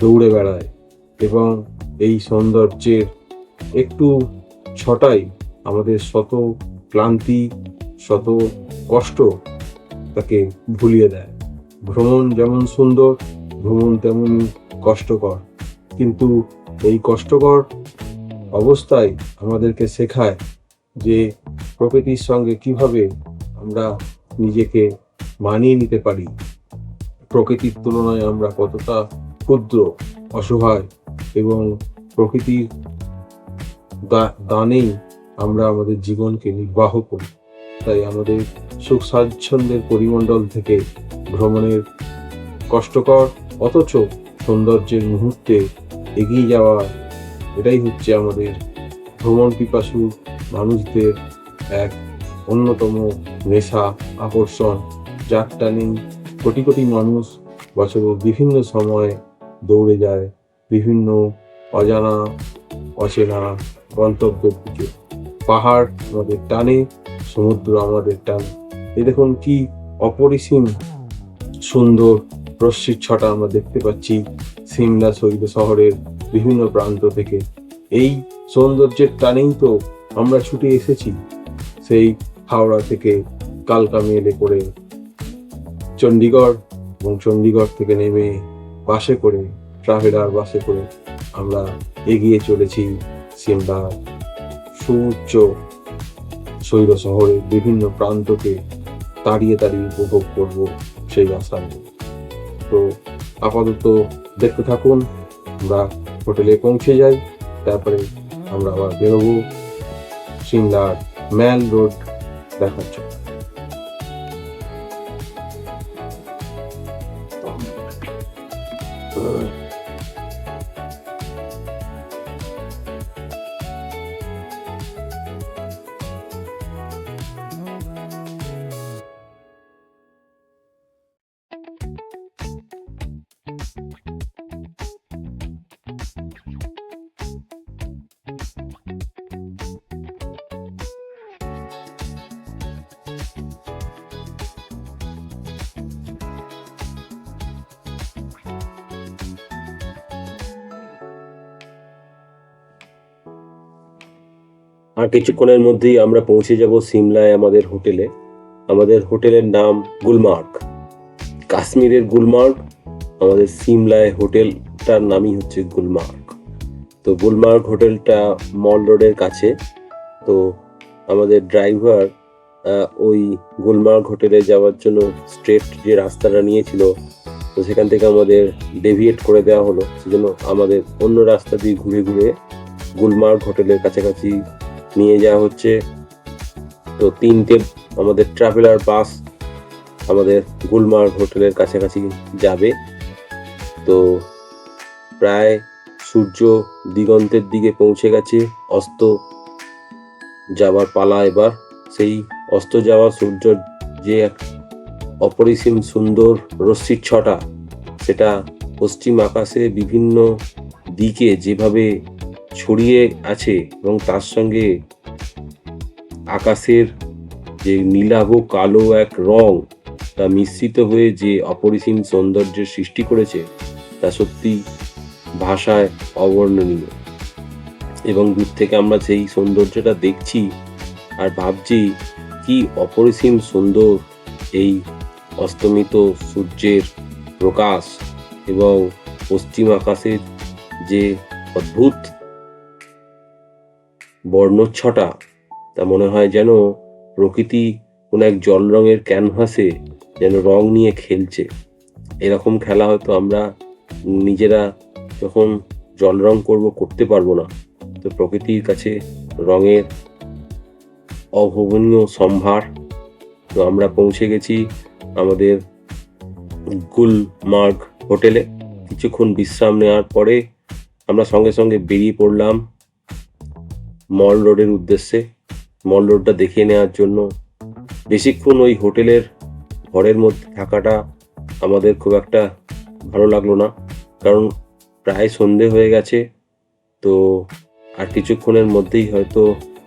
দৌড়ে বেড়ায় এবং এই সৌন্দর্যের একটু ছটাই আমাদের শত ক্লান্তি, শত কষ্ট তাকে ভুলিয়ে দেয়। ভ্রমণ যেমন সুন্দর, ভ্রমণ তেমন কষ্টকর, কিন্তু এই কষ্টকর অবস্থায় আমাদেরকে শেখায় যে প্রকৃতির সঙ্গে কিভাবে আমরা নিজেকে মানিয়ে নিতে পারি। প্রকৃতির তুলনায় আমরা কতটা ক্ষুদ্র, অসহায় এবং প্রকৃতির দানেই আমরা আমাদের জীবনকে নির্বাহ করি। তাই আমাদের সুখ স্বাচ্ছন্দ্যের পরিমণ্ডল থেকে ভ্রমণের কষ্টকর অথচ সৌন্দর্যের মুহূর্তে এগিয়ে যাওয়া, এটাই হচ্ছে আমাদের ভ্রমণ পিপাসু মানুষদের এক অন্যতম নেশা, আকর্ষণ, যার টানেই কোটি কোটি মানুষ বছরের বিভিন্ন সময়ে দৌড়ে যায় বিভিন্ন অজানা অচেনা গন্তব্যের দিকে। পাহাড় আমাদের টানে, সমুদ্র আমাদের টানে। এই দেখুন কি অপরিসীম সুন্দর রশ্মির ছটা আমরা দেখতে পাচ্ছি সিমলা শহীদ শহরের বিভিন্ন প্রান্ত থেকে। এই সৌন্দর্যের টানেই তো আমরা ছুটে এসেছি সেই হাওড়া থেকে কালকা মেলে করে চণ্ডীগড়, এবং চণ্ডীগড় থেকে নেমে বাসে করে, ট্রাভেলার বাসে করে আমরা এগিয়ে চলেছি সিমলা সুউচ্চ শৈল শহরের বিভিন্ন প্রান্তকে তাড়িয়ে তাড়িয়ে উপভোগ করব সেই আশা নিয়ে। তো আপাতত দেখতে থাকুন, আমরা হোটেলে পৌঁছে যাই, তারপরে আমরা আবার বেরোবো সিমলার ম্যাল রোড দেখার জন্য। আর কিছুক্ষণের মধ্যেই আমরা পৌঁছে যাব সিমলায় আমাদের হোটেলে। আমাদের হোটেলের নাম গুলমার্গ, কাশ্মীরের গুলমার্গ। আমাদের সিমলায় হোটেলটার নামই হচ্ছে গুলমার্গ। তো গুলমার্গ হোটেলটা মল রোডের কাছে। তো আমাদের ড্রাইভার ওই গুলমার্গ হোটেলে যাওয়ার জন্য স্ট্রেট যে রাস্তাটা নিয়েছিল, তো সেখান থেকে আমাদের ডেভিয়েট করে দেওয়া হলো। সেজন্য আমাদের অন্য রাস্তা দিয়ে ঘুরে ঘুরে গুলমার্গ হোটেলের কাছাকাছি নিয়ে যাওয়া হচ্ছে। তো 3টে আমাদের ট্রাভেলার বাস আমাদের গুলমার্গ হোটেলের কাছাকাছি যাবে। তো প্রায় সূর্য দিগন্তের দিকে পৌঁছে গেছে, অস্ত যাওয়ার পালা এবার। সেই অস্ত যাওয়া সূর্য যে এক অপরিসীম সুন্দর রশ্মির ছটা, সেটা পশ্চিম আকাশে বিভিন্ন দিকে যেভাবে ছড়িয়ে আছে এবং তার সঙ্গে আকাশের যে নীলাভ কালো এক রং, তা মিশ্রিত হয়ে যে অপরিসীম সৌন্দর্যের সৃষ্টি করেছে, তা সত্যি ভাষায় অবর্ণনীয়। এবং দূর থেকে আমরা সেই সৌন্দর্যটা দেখছি আর ভাবছি কি অপরিসীম সুন্দর এই অস্তমিত সূর্যের প্রকাশ এবং পশ্চিম আকাশের যে অদ্ভুত বর্ণচ্ছটা, তা মনে হয় যেন প্রকৃতি কোন এক জল রঙের ক্যানভাসে যেন রং নিয়ে খেলছে। এরকম খেলা হয়তো আমরা নিজেরা যখন জল রং করতে পারবো না। তো প্রকৃতির কাছে রঙের অভাবনীয় সম্ভার। তো আমরা পৌঁছে গেছি আমাদের গুলমার্গ হোটেলে। কিছুক্ষণ বিশ্রাম নেওয়ার পরে আমরা সঙ্গে সঙ্গে বেরিয়ে পড়লাম মল রোডের উদ্দেশ্যে। মল রোডটা দেখে নেওয়ার জন্য। বেশিক্ষণ ওই হোটেলের ঘরের মধ্যে থাকাটা আমাদের খুব একটা ভালো লাগলো না, কারণ প্রায় সন্ধে হয়ে গেছে। তো আর কিছুক্ষণের মধ্যেই হয়তো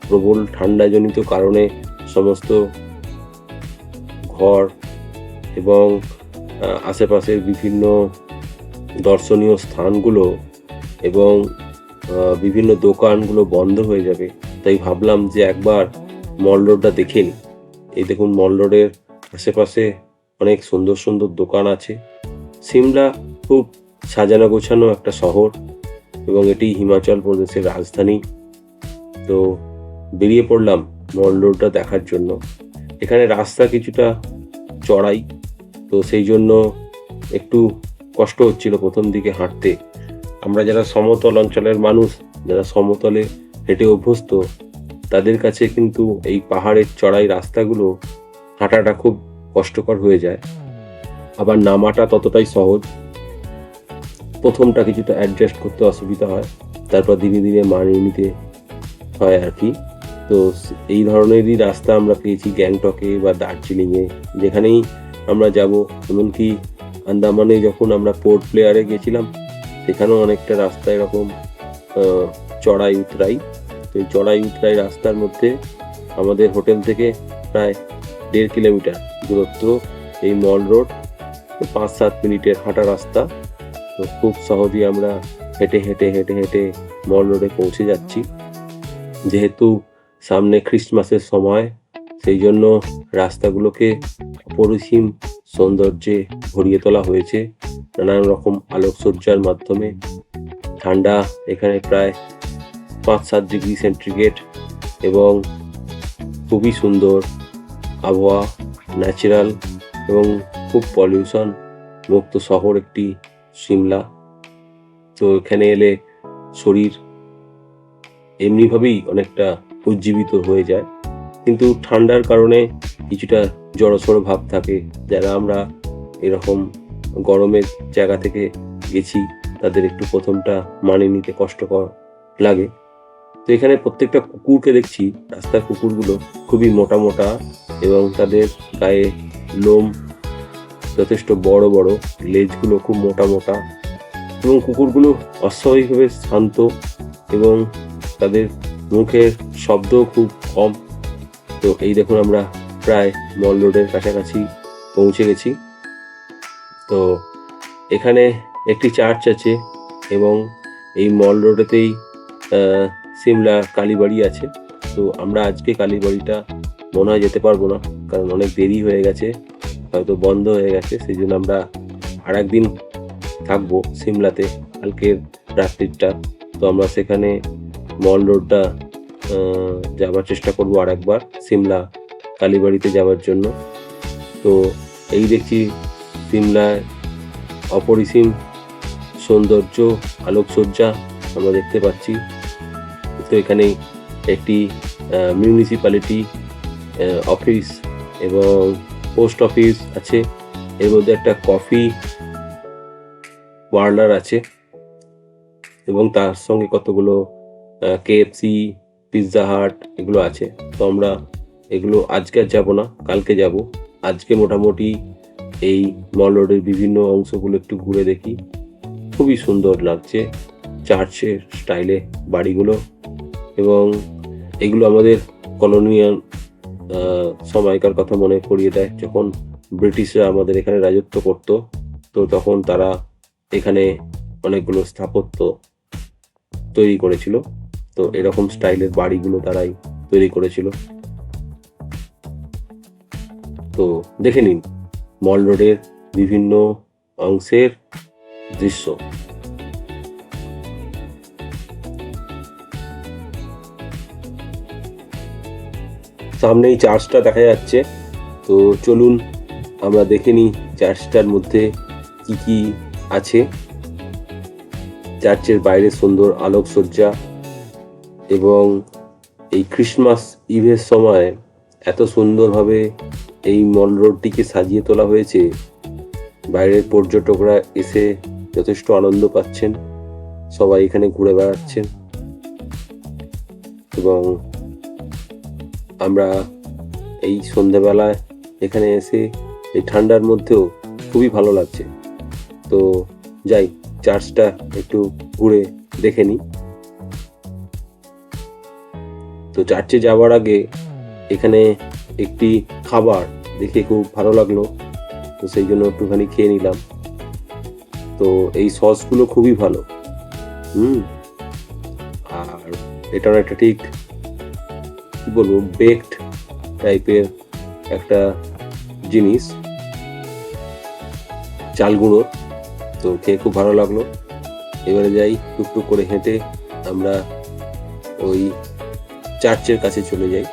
প্রবল ঠান্ডাজনিত কারণে সমস্ত ঘর এবং আশেপাশের বিভিন্ন দর্শনীয় স্থানগুলো এবং বিভিন্ন দোকানগুলো বন্ধ হয়ে যাবে। তাই ভাবলাম যে একবার মল রোডটা দেখে নিই। এই দেখুন, মল রোডের আশেপাশে অনেক সুন্দর সুন্দর দোকান আছে। সিমলা খুব সাজানো গোছানো একটা শহর এবং এটি হিমাচল প্রদেশের রাজধানী। তো বেরিয়ে পড়লাম মল রোডটা দেখার জন্য। এখানে রাস্তা কিছুটা চড়াই, তো সেই জন্য একটু কষ্ট হচ্ছিল প্রথম দিকে হাঁটতে। আমরা যারা সমতল অঞ্চলের মানুষ, যারা সমতলে হেঁটে অভ্যস্ত, তাদের কাছে কিন্তু এই পাহাড়ের চড়াই রাস্তাগুলো হাঁটাটা খুব কষ্টকর হয়ে যায়। আবার নামাটা ততটাই সহজ। প্রথমটা কিছুটা অ্যাডজাস্ট করতে অসুবিধা হয়, তারপর ধীরে ধীরে মানিয়ে নিতে হয় আর কি। তো এই ধরনেরই রাস্তা আমরা পেয়েছি গ্যাংটকে বা দার্জিলিংয়ে, যেখানেই আমরা যাব। এমনকি আন্দামানে যখন আমরা পোর্ট ব্লেয়ারে গেছিলাম, সেখানেও অনেকটা রাস্তা এরকম চড়াই উতরাই। তো এই চড়াই উতরাই রাস্তার মধ্যে আমাদের হোটেল থেকে প্রায় 1.5 কিলোমিটার দূরত্ব এই মল রোড, 5-7 মিনিটের হাঁটা রাস্তা। তো খুব সহজেই আমরা হেঁটে হেঁটে হেঁটে হেঁটে মল রোডে পৌঁছে যাচ্ছি। যেহেতু সামনে ক্রিসমাসের সময়, সেই জন্য রাস্তাগুলোকে অপরিসীম সৌন্দর্যে ভরিয়ে তোলা হয়েছে নানান রকম আলোকসজ্জার মাধ্যমে। ঠান্ডা এখানে প্রায় 5-7 ডিগ্রি সেন্টিগ্রেড এবং খুবই সুন্দর আবহাওয়া, ন্যাচারাল এবং খুব পলিউশন মুক্ত শহর একটি সিমলা। তো এখানে এলে শরীর এমনিভাবেই অনেকটা উজ্জীবিত হয়ে যায়, কিন্তু ঠান্ডার কারণে কিছুটা জড়সড় ভাব থাকে। যারা আমরা এরকম গরমের জায়গা থেকে গেছি, তাদের একটু প্রথমটা মানিয়ে নিতে কষ্টকর লাগে। তো এখানে প্রত্যেকটা কুকুরকে দেখছি, রাস্তার কুকুরগুলো খুবই মোটা মোটা এবং তাদের গায়ে লোম যথেষ্ট বড় বড়, লেজগুলো খুব মোটা মোটা এবং কুকুরগুলো অস্বাভাবিকভাবে শান্ত এবং তাদের মুখের শব্দও খুব কম। তো এই দেখুন, আমরা প্রায় মল রোডের কাছাকাছি পৌঁছে গেছি। তো এখানে একটি চার্চ আছে এবং এই মল রোডেতেই সিমলা কালীবাড়ি আছে। তো আমরা আজকে কালীবাড়িটা মনে হয় যেতে পারবো না, কারণ অনেক দেরি হয়ে গেছে, হয়তো বন্ধ হয়ে গেছে। সেই জন্য আমরা আর একদিন থাকবো সিমলাতে, কালকের রাত্রিটা। তো আমরা সেখানে মল রোডটা যাবার চেষ্টা করবো আর একবার, সিমলা কালীবাড়িতে যাওয়ার জন্য। তো এই দেখছি সিমলায় অপরিসীম সৌন্দর্য, আলোকসজ্জা আমরা দেখতে পাচ্ছি। তো এখানে একটি মিউনিসিপ্যালিটি অফিস এবং পোস্ট অফিস আছে। এর মধ্যে একটা কফি পার্লার আছে এবং তার সঙ্গে কতগুলো কেএফসি, পিৎজা হাট এগুলো আছে। তো আমরা এগুলো আজকে আর যাবো না, কালকে যাব। আজকে মোটামুটি এই মল রোডের বিভিন্ন অংশগুলো একটু ঘুরে দেখি। খুবই সুন্দর লাগছে চার্চের স্টাইলে বাড়িগুলো, এবং এগুলো আমাদের কলোনিয়াল সময়কার কথা মনে করিয়ে দেয়, যখন ব্রিটিশরা আমাদের এখানে রাজত্ব করতো। তো তখন তারা এখানে অনেকগুলো স্থাপত্য তৈরি করেছিল। তো এরকম স্টাইলের বাড়িগুলো তারাই তৈরি করেছিল। তো দেখে নিন মল রোডের বিভিন্ন অংশের দৃশ্য। সামনেই চার্চটা দেখা যাচ্ছে। তো চলুন আমরা দেখে নিই চার্চটার মধ্যে কি কি আছে। চার্চের বাইরে সুন্দর আলোকসজ্জা এবং এই ক্রিসমাস ইভের সময় এত সুন্দরভাবে এই মল রোডটিকে সাজিয়ে তোলা হয়েছে। বাইরের পর্যটকরা এসে যথেষ্ট আনন্দ পাচ্ছেন, সবাই এখানে ঘুরে বেড়াচ্ছেন এবং আমরা এই সন্ধ্যাবেলায় এখানে এসে এই ঠান্ডার মধ্যেও খুবই ভালো লাগছে। তো যাই, চার্চটা একটু ঘুরে দেখে নিই। তো চার্চে যাওয়ার আগে এখানে একটি খাবার দেখে খুব ভালো লাগলো, তো সেই জন্য একটুখানি খেয়ে নিলাম। তো এই সসগুলো খুবই ভালো। আর এটা একটা ঠিক কি বলবো, বেকড টাইপের একটা জিনিস, চাল গুঁড়ো। তো খেয়ে খুব ভালো লাগলো। এবারে যাই, টুকটুক করে হেঁটে আমরা ওই চার্চের কাছে চলে যাই।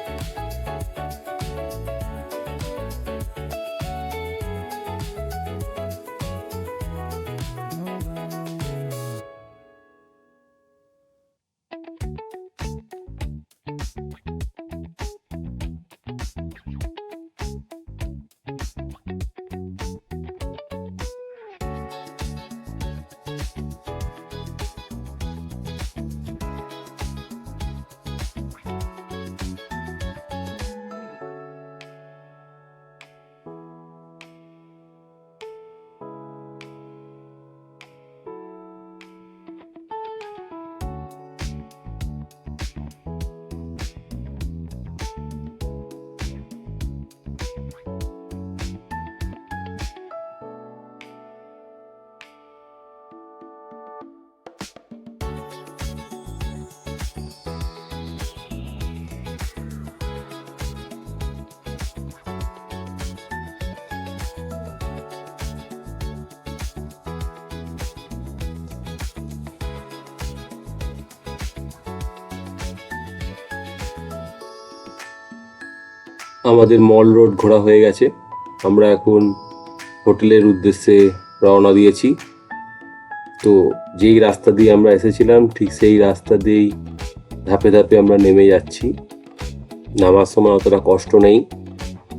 আমাদের মল রোড ঘোরা হয়ে গেছে। আমরা এখন হোটেলের উদ্দেশ্যে রওনা দিয়েছি। তো যেই রাস্তা দিয়ে আমরা এসেছিলাম ঠিক সেই রাস্তা দিয়েই ধাপে ধাপে আমরা নেমে যাচ্ছি। নামার সময় অতটা কষ্ট নেই,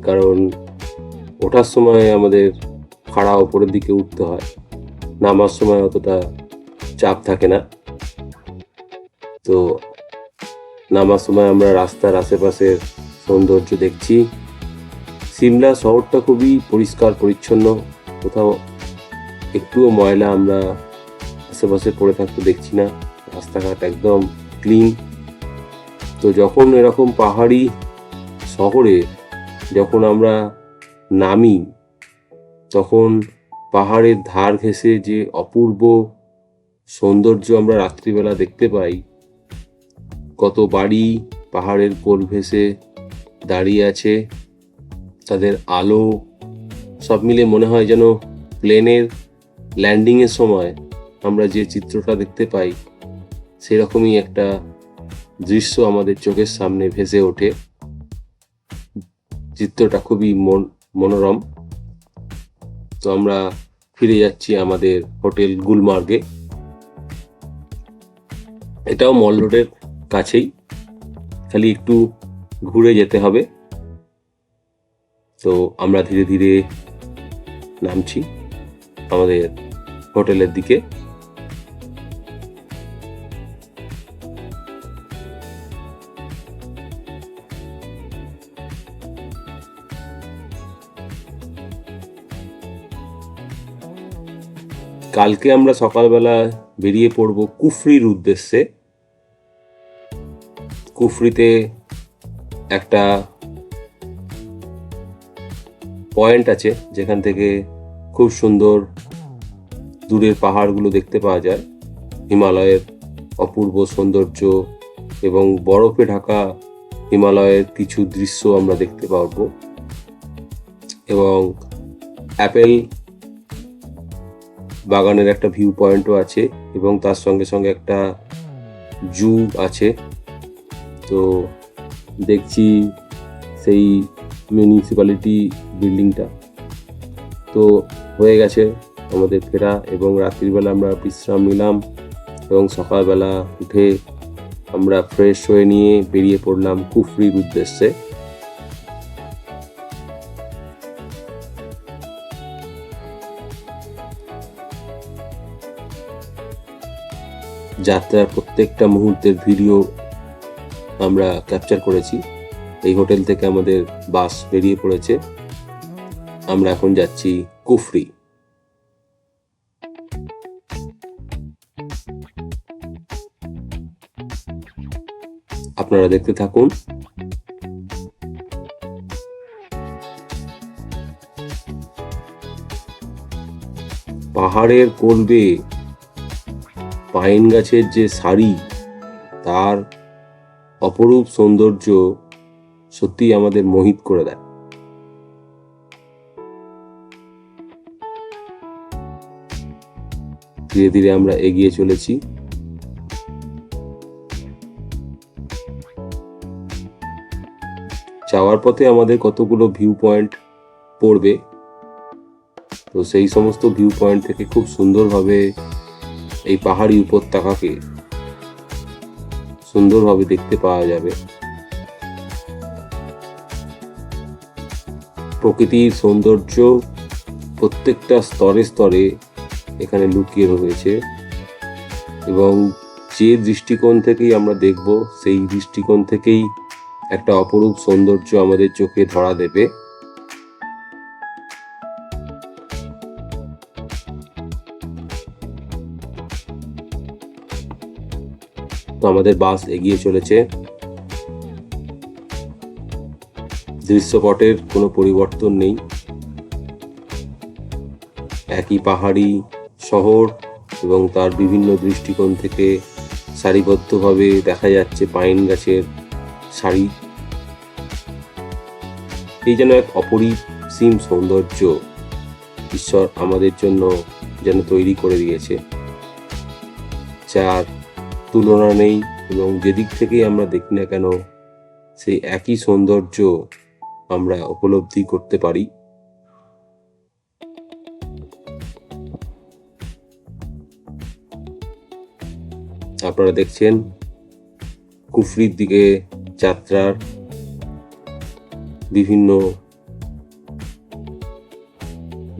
কারণ ওঠার সময় আমাদের খাড়া ওপরের দিকে উঠতে হয়, নামার সময় অতটা চাপ থাকে না। তো নামার সময় আমরা রাস্তার আশেপাশের সৌন্দর্য দেখছি। সিমলা শহরটা খুবই পরিষ্কার পরিচ্ছন্ন, কোথাও একটুও ময়লা আমরা আশেপাশে পড়ে থাকতে দেখছি না। রাস্তাঘাট একদম ক্লিন। তো যখন এরকম পাহাড়ি শহরে যখন আমরা নামি, তখন পাহাড়ের ধার ঘেঁষে যে অপূর্ব সৌন্দর্য আমরা রাত্রিবেলা দেখতে পাই, কত বাড়ি পাহাড়ের কোল ঘেঁষে দাঁড়িয়ে আছে, তাদের আলো সব মিলে মনে হয় যেন প্লেনের ল্যান্ডিংয়ের সময় আমরা যে চিত্রটা দেখতে পাই সেরকমই একটা দৃশ্য আমাদের চোখের সামনে ভেসে ওঠে। চিত্রটা খুবই মনোরম। তো আমরা ফিরে যাচ্ছি আমাদের হোটেল গুলমার্গে। এটাও মল রোডের কাছেই, খালি একটু ঘুরে যেতে হবে। তো আমরা ধীরে ধীরে নামছি আমাদের হোটেলের দিকে। কালকে আমরা সকালবেলা বেরিয়ে পড়ব কুফরির উদ্দেশ্যে। কুফরিতে একটা পয়েন্ট আছে যেখান থেকে খুব সুন্দর দূরের পাহাড়গুলো দেখতে পাওয়া যায়, হিমালয়ের অপূর্ব সৌন্দর্য এবং বরফে ঢাকা হিমালয়ের কিছু দৃশ্য আমরা দেখতে পারবো। এবং অ্যাপেল বাগানের একটা ভিউ পয়েন্টও আছে এবং তার সঙ্গে সঙ্গে একটা জু আছে। তো দেখছি সেই মিউনিসিপ্যালিটি বিল্ডিংটা। তো হয়ে গেছে আমাদের ফেরা, এবং রাত্রিবেলা আমরা বিশ্রাম নিলাম এবং সকালবেলা উঠে আমরা ফ্রেশ হয়ে নিয়ে বেরিয়ে পড়লাম কুফরির উদ্দেশ্যে। যাত্রার প্রত্যেকটা মুহূর্তের ভিডিও আমরা ক্যাপচার করেছি। এই হোটেল থেকে আমাদের বাস বেরিয়ে পড়েছে। আমরা এখন যাচ্ছি কুফরি। আপনারা দেখতে থাকুন। পাহাড়ের কোলবে পাইন গাছের যে সারি, তার অপরূপ সৌন্দর্য সত্যি আমাদের মোহিত করে দেয়। ধীরে ধীরে আমরা এগিয়ে চলেছি। যাওয়ার পথে আমাদের কতগুলো ভিউ পয়েন্ট পড়বে, তো সেই সমস্ত ভিউ পয়েন্ট থেকে খুব সুন্দরভাবে এই পাহাড়ি উপত্যকাকে সুন্দরভাবে দেখতে পাওয়া যাবে। প্রকৃতির সৌন্দর্য প্রত্যেকটা স্তরে স্তরে এখানে লুকিয়ে রয়েছে, এবং যে দৃষ্টিকোণ থেকেই আমরা দেখব সেই দৃষ্টিকোণ থেকেই একটা অপরূপ সৌন্দর্য আমাদের চোখে ধরা দেবে। তো আমাদের বাস এগিয়ে চলেছে। দৃশ্যপটের কোনো পরিবর্তন নেই, একই পাহাড়ি শহর এবং তার বিভিন্ন দৃষ্টিকোণ থেকে সারিবদ্ধভাবে দেখা যাচ্ছে পাইন গাছের সারি। এই যেন এক অপরিসীম সৌন্দর্য ঈশ্বর আমাদের জন্য যেন তৈরি করে দিয়েছে, যার তুলনা নেই। এবং যেদিক থেকেই আমরা দেখি না কেন সেই একই সৌন্দর্য আমরা উপলব্ধি করতে পারি। আপনারা দেখছেন কুফরির দিকে যাত্রার বিভিন্ন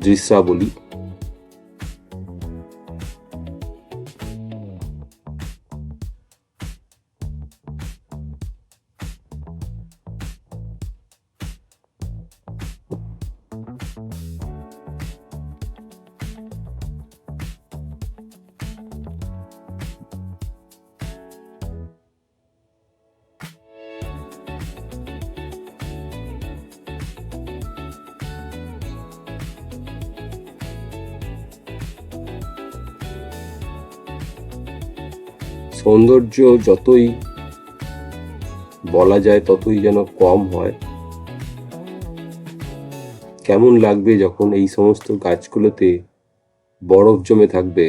দৃশ্যাবলী। সৌন্দর্য যতই বলা যায় ততই যেন কম হয়। কেমন লাগবে যখন এই সমস্ত গাছগুলোতে বরফ জমে থাকবে,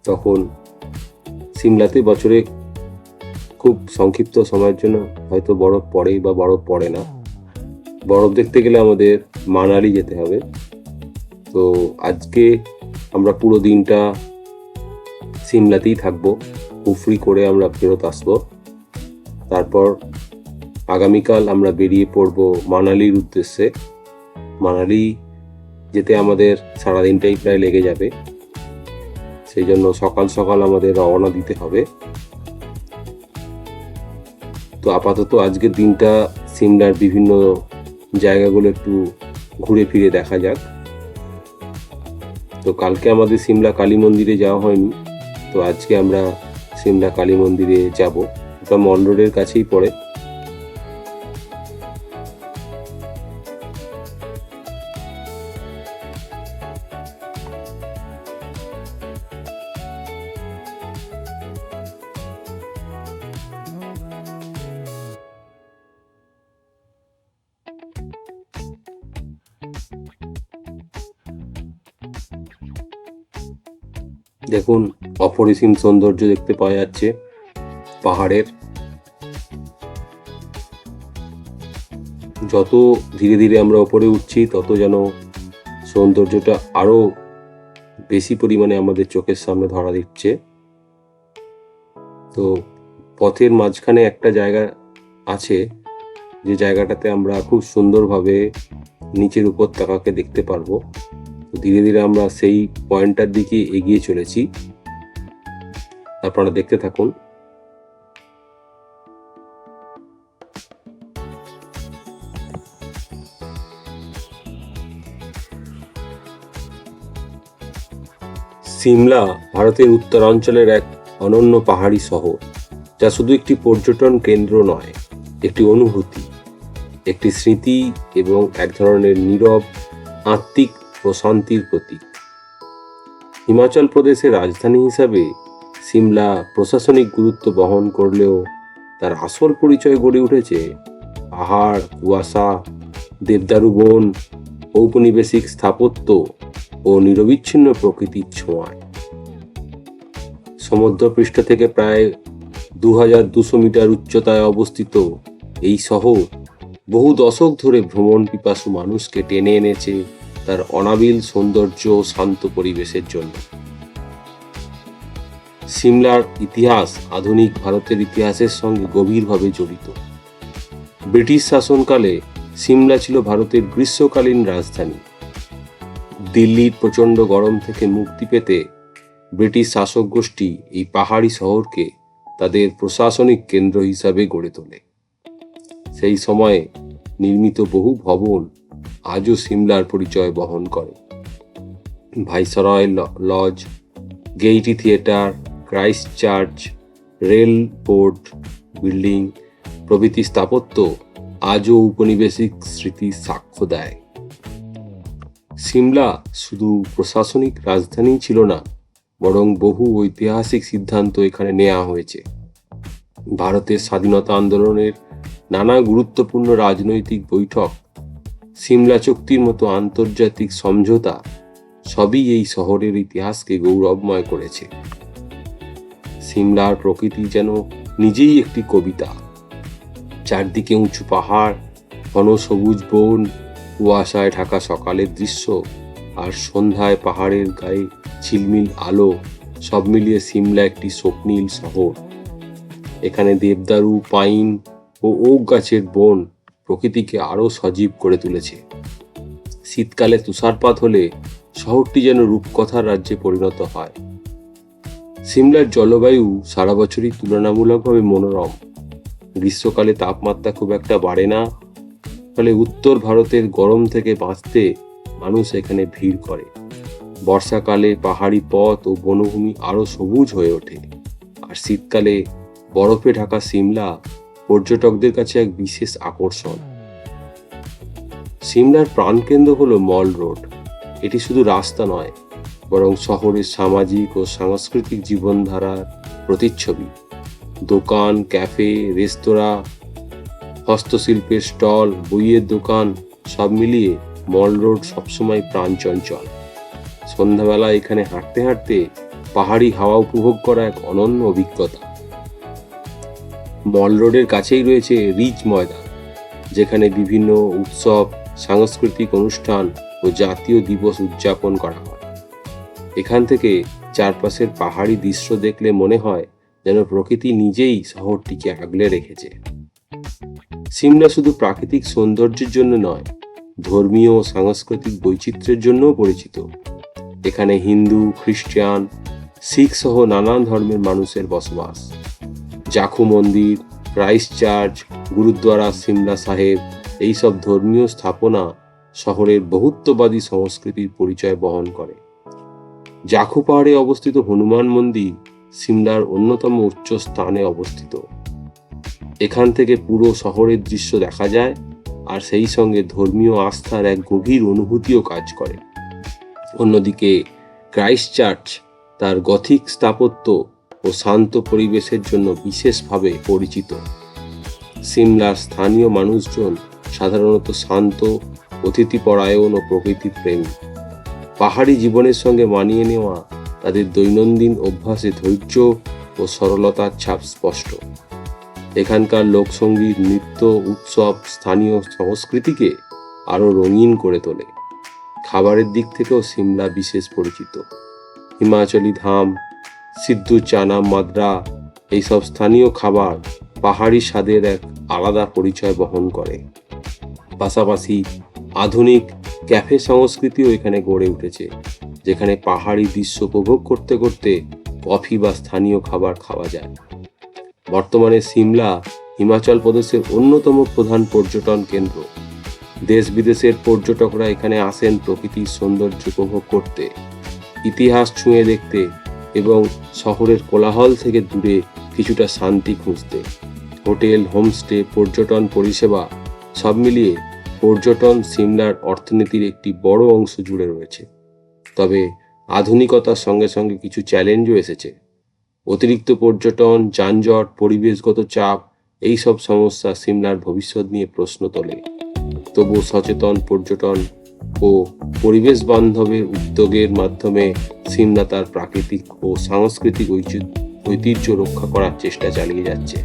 তখন সিমলাতে বছরে খুব সংক্ষিপ্ত সময়ের জন্য হয়তো বরফ পড়ে বা বরফ পড়ে না। বরফ দেখতে গেলে আমাদের মানালি যেতে হবে। তো আজকে আমরা পুরো দিনটা সিমলাতেই থাকবো, কুফরি করে আমরা ফেরত আসবো। তারপর আগামীকাল আমরা বেরিয়ে পড়ব মানালির উদ্দেশ্যে। মানালি যেতে আমাদের সারাদিনটাই প্রায় লেগে যাবে, সেই জন্য সকাল সকাল আমাদের রওনা দিতে হবে। তো আপাতত আজকের দিনটা সিমলার বিভিন্ন জায়গাগুলো একটু ঘুরে ফিরে দেখা যাক। তো কালকে আমাদের সিমলা কালী মন্দিরে যাওয়া হয়নি, তো আজকে আমরা সিমলা কালী মন্দিরে যাব। ওটা মল রোডের কাছেই পড়ে। দেখুন, অপরিসীম সৌন্দর্য দেখতে পাওয়া যাচ্ছে পাহাড়ের। যত ধীরে ধীরে আমরা উপরে উঠছি তত যেন সৌন্দর্যটা আরো বেশি পরিমাণে আমাদের চোখের সামনে ধরা দিচ্ছে। তো পথের মাঝখানে একটা জায়গা আছে, যে জায়গাটাতে আমরা খুব সুন্দরভাবে নিচের উপত্যকাকে দেখতে পারবো। ধীরে ধীরে আমরা সেই পয়েন্টটার দিকে এগিয়ে চলেছি, আপনারা দেখতে থাকুন। সিমলা ভারতের উত্তরাঞ্চলের এক অনন্য পাহাড়ি শহর, যা শুধু একটি পর্যটন কেন্দ্র নয়, একটি অনুভূতি, একটি স্মৃতি এবং এক ধরনের নীরব আত্মিক প্রশান্তির প্রতীক। হিমাচল প্রদেশের রাজধানী হিসাবে সিমলা প্রশাসনিক গুরুত্ব বহন করলেও তার আসল পরিচয় গড়ে উঠেছে পাহাড়, কুয়াশা, দেবদারু বন, ঔপনিবেশিক স্থাপত্য ও নিরবিচ্ছিন্ন প্রকৃতির ছোঁয়ায়। সমুদ্রপৃষ্ঠ থেকে প্রায় 2200 মিটার উচ্চতায় অবস্থিত এই শহর বহু দশক ধরে ভ্রমণ পিপাসু মানুষকে টেনে এনেছে তার অনাবিল সৌন্দর্য ও শান্ত পরিবেশের জন্য। সিমলার ইতিহাস আধুনিক ভারতের ইতিহাসের সঙ্গে গভীরভাবে জড়িত। ব্রিটিশ শাসনকালে সিমলা ছিল ভারতের গ্রীষ্মকালীন রাজধানী। দিল্লির প্রচণ্ড গরম থেকে মুক্তি পেতে ব্রিটিশ শাসক গোষ্ঠী এই পাহাড়ি শহরকে তাদের প্রশাসনিক কেন্দ্র হিসাবে গড়ে তোলে। সেই সময়ে নির্মিত বহু ভবন আজও সিমলার পরিচয় বহন করে। Viceroy Lodge, Gaiety Theatre, Christ Church, rail port building প্রভৃতি স্থাপত্য আজও ঔপনিবেশিক স্মৃতির সাক্ষ্য দেয়। সিমলা শুধু প্রশাসনিক রাজধানী ছিল না, বরং বহু ঐতিহাসিক সিদ্ধান্ত এখানে নেওয়া হয়েছে। ভারতের স্বাধীনতা আন্দোলনের নানা গুরুত্বপূর্ণ রাজনৈতিক বৈঠক, সিমলা চুক্তির মতো আন্তর্জাতিক সমঝোতা সবই এই শহরের ইতিহাসকে গৌরবময় করেছে। সিমলার প্রকৃতি যেন নিজেই একটি কবিতা, চারদিকে উঁচু পাহাড়, ঘন সবুজ বন, কুয়াশায় ঢাকা সকালের দৃশ্য আর সন্ধ্যায় পাহাড়ের গায়ে ঝিলমিল আলো, সব মিলিয়ে সিমলা একটি স্বপ্নীল শহর। এখানে দেবদারু, পাইন ও ওক গাছের বন প্রকৃতিকে আরো সজীব করে তুলেছে। শীতকালে তুষারপাত হলে শহরটি যেন রূপকথার রাজ্যে পরিণত হয়। সিমলার জলবায়ু সারা বছরই তুলনামূলকভাবে মনোরম। গ্রীষ্মকালে তাপমাত্রা খুব একটা বাড়ে না, ফলে উত্তর ভারতের গরম থেকে বাঁচতে মানুষ এখানে ভিড় করে। বর্ষাকালে পাহাড়ি পথ ও বনভূমি আরো সবুজ হয়ে ওঠে, আর শীতকালে বরফে ঢাকা সিমলা পর্যটকদের কাছে এক বিশেষ আকর্ষণ। সিমলার প্রাণকেন্দ্র হলো মল রোড। এটি শুধু রাস্তা নয়, বরং শহরের সামাজিক ও সাংস্কৃতিক জীবনধারার প্রতিচ্ছবি। দোকান, ক্যাফে, রেস্তোরাঁ, হস্তশিল্পের স্টল, বইয়ের দোকান, সব মিলিয়ে মল রোড সবসময় প্রাণচঞ্চল। সন্ধ্যাবেলা এখানে হাঁটতে হাঁটতে পাহাড়ি হাওয়া উপভোগ করা এক অনন্য অভিজ্ঞতা। মল রোডের কাছেই রয়েছে রিজ ময়দান, যেখানে বিভিন্ন উৎসব, সাংস্কৃতিক অনুষ্ঠান ও জাতীয় দিবস উদযাপন করা হয়। এখান থেকে চারপাশের পাহাড়ি দৃশ্য দেখলে মনে হয় যেন প্রকৃতি নিজেই শহরটিকে আগলে রেখেছে। সিমলা শুধু প্রাকৃতিক সৌন্দর্যের জন্য নয়, ধর্মীয় ও সাংস্কৃতিক বৈচিত্র্যের জন্যও পরিচিত। এখানে হিন্দু, খ্রিস্টান, শিখ সহ নানান ধর্মের মানুষের বসবাস। জাখু মন্দির, ক্রাইস্ট চার্চ, গুরুদ্বারা, সিমলা সাহেব, এইসব ধর্মীয় স্থাপনা শহরের বহুত্ববাদী সংস্কৃতির পরিচয় বহন করে। জাখু পাহাড়ে অবস্থিত হনুমান মন্দির সিমলার অন্যতম উচ্চ স্থানে অবস্থিত। এখান থেকে পুরো শহরের দৃশ্য দেখা যায়, আর সেই সঙ্গে ধর্মীয় আস্থার এক গভীর অনুভূতিও কাজ করে। অন্যদিকে ক্রাইস্ট চার্চ তার গথিক স্থাপত্য ও শান্ত পরিবেশের জন্য বিশেষভাবে পরিচিত। সিমলার স্থানীয় মানুষজন সাধারণত শান্ত, অতিথিপরায়ণ ও প্রকৃতি প্রেমী। পাহাড়ি জীবনের সঙ্গে মানিয়ে নেওয়া তাদের দৈনন্দিন অভ্যাসে ধৈর্য ও সরলতার ছাপ স্পষ্ট। এখানকার লোকসঙ্গীত, নৃত্য, উৎসব স্থানীয় সংস্কৃতিকে আরো রঙিন করে তোলে। খাবারের দিক থেকেও সিমলা বিশেষ পরিচিত। হিমাচলি ধাম, সিদ্ধু চানা মাদ্রা, এইসব স্থানীয় খাবার পাহাড়ি স্বাদের এক আলাদা পরিচয় বহন করে। পাশাপাশি আধুনিক ক্যাফে সংস্কৃতিও এখানে গড়ে উঠেছে, যেখানে পাহাড়ি দৃশ্য উপভোগ করতে করতে কফি বা স্থানীয় খাবার খাওয়া যায়। বর্তমানে সিমলা হিমাচল প্রদেশের অন্যতম প্রধান পর্যটন কেন্দ্র। দেশ বিদেশের পর্যটকরা এখানে আসেন প্রকৃতির সৌন্দর্য উপভোগ করতে, ইতিহাস ছুঁয়ে দেখতে এবং শহরের কোলাহল থেকে দূরে কিছুটা শান্তি খুঁজতে। হোটেল, হোমস্টে, পর্যটন পরিষেবা সব মিলিয়ে পর্যটন সিমলার অর্থনীতির একটি বড় অংশ জুড়ে রয়েছে। তবে আধুনিকতার সঙ্গে সঙ্গে কিছু চ্যালেঞ্জও এসেছে। অতিরিক্ত পর্যটন, যানজট, পরিবেশগত চাপ, এইসব সমস্যা সিমলার ভবিষ্যৎ নিয়ে প্রশ্ন তোলে। তবুও সচেতন পর্যটন ও পরিবেশ বান্ধবের উদ্যোগের মাধ্যমে সিমলা তার প্রাকৃতিক ও সাংস্কৃতিক ঐতিহ্য রক্ষা করার চেষ্টা চালিয়ে যাচ্ছে।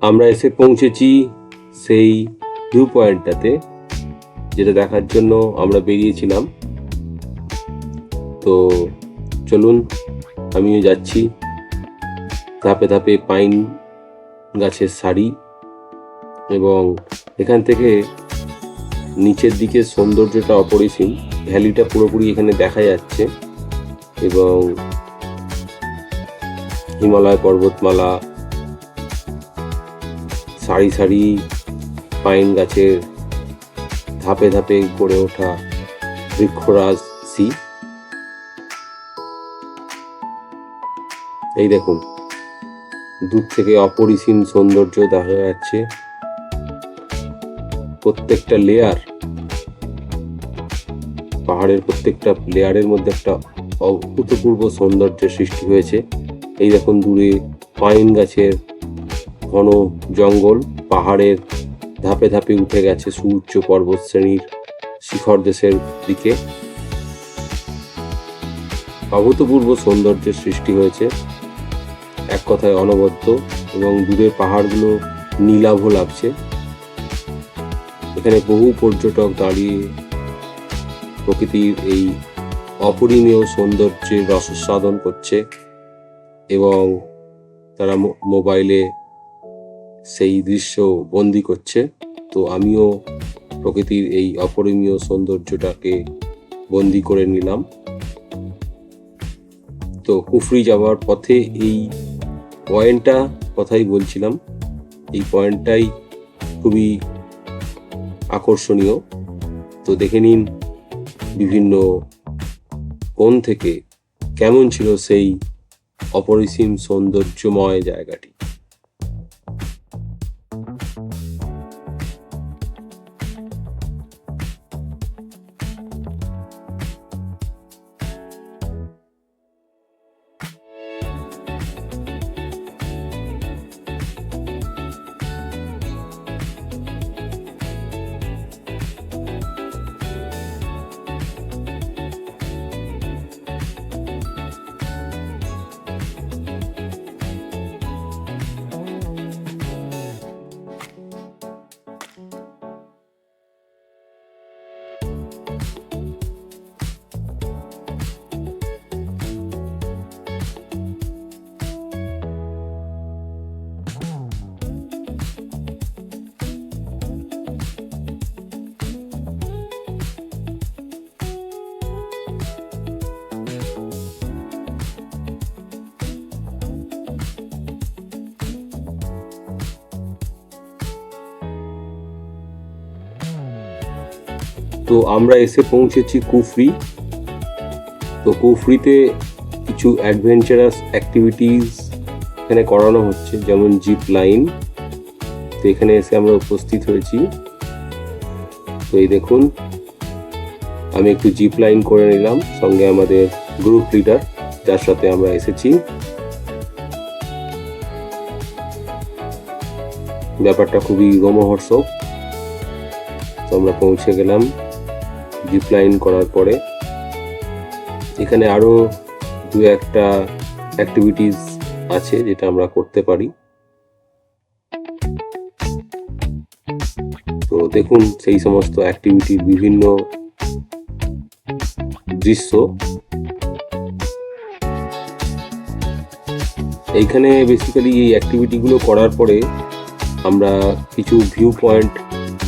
আমরা এসে পৌঁছেছি সেই ভিউ পয়েন্টটাতে, যেটা দেখার জন্য আমরা বেরিয়েছিলাম। তো চলুন, আমিও যাচ্ছি। ধাপে ধাপে পাইন গাছের সারি, এবং এখান থেকে নিচের দিকে সৌন্দর্যটা অপরিসীম। ভ্যালিটা পুরোপুরি এখানে দেখা যাচ্ছে, এবং হিমালয় পর্বতমালা, সারি সারি পাইন গাছের ধাপে ধাপে গড়ে ওঠা বৃক্ষরাজ সি। এই দেখুন, দূর থেকে অপরিসীম সৌন্দর্য দেখা যাচ্ছে। প্রত্যেকটা লেয়ার, পাহাড়ের প্রত্যেকটা লেয়ারের মধ্যে একটা অভূতপূর্ব সৌন্দর্যের সৃষ্টি হয়েছে। এই দেখুন, দূরে পাইন গাছের ঘন জঙ্গল, পাহাড়ের ধাপে ধাপে উঠে গেছে সুউচ্চ পর্বত শ্রেণীর শিখর দেশের দিকে। অভূতপূর্ব সৌন্দর্যের সৃষ্টি হয়েছে, এক কথায় অনবদ্য। এবং দূরের পাহাড়গুলো নীলাভ লাগছে। এখানে বহু পর্যটক দাঁড়িয়ে প্রকৃতির এই অপরিমেয় সৌন্দর্যের রসাস্বাদন করছে, এবং তারা মোবাইলে সেই দৃশ্য বন্দি করছে। তো আমিও প্রকৃতির এই অপরিমেয় সৌন্দর্যটাকে বন্দি করে নিলাম। তো কুফরি যাওয়ার পথে এই পয়েন্টটা কথাই বলছিলাম, এই পয়েন্টটাই খুবই আকর্ষণীয়। তো দেখে নিন বিভিন্ন কোণ থেকে কেমন ছিল সেই অপরিসীম সৌন্দর্যময় জায়গাটি। তো আমরা এসে পৌঁছেছি কুফরি। তো কুফরিতে কিছু অ্যাডভেঞ্চারাস অ্যাক্টিভিটিস এখানে করানো হচ্ছে, যেমন জিপ লাইন। তো এখানে এসে আমরা উপস্থিত হয়েছি। তো এই দেখুন, আমি একটু জিপ লাইন করে নিলাম, সঙ্গে আমাদের গ্রুপ লিডার যার সাথে আমরা এসেছি। ব্যাপারটা খুবই রোমহর্ষক। তো আমরা পৌঁছে গেলাম জিপ লাইন করার পরে। এখানে আরো দু একটা অ্যাক্টিভিটিস আছে যেটা আমরা করতে পারি। তো দেখুন সেই সমস্ত অ্যাক্টিভিটির বিভিন্ন দৃশ্য। এইখানে বেসিক্যালি এই অ্যাক্টিভিটিগুলো করার পরে আমরা কিছু ভিউ পয়েন্ট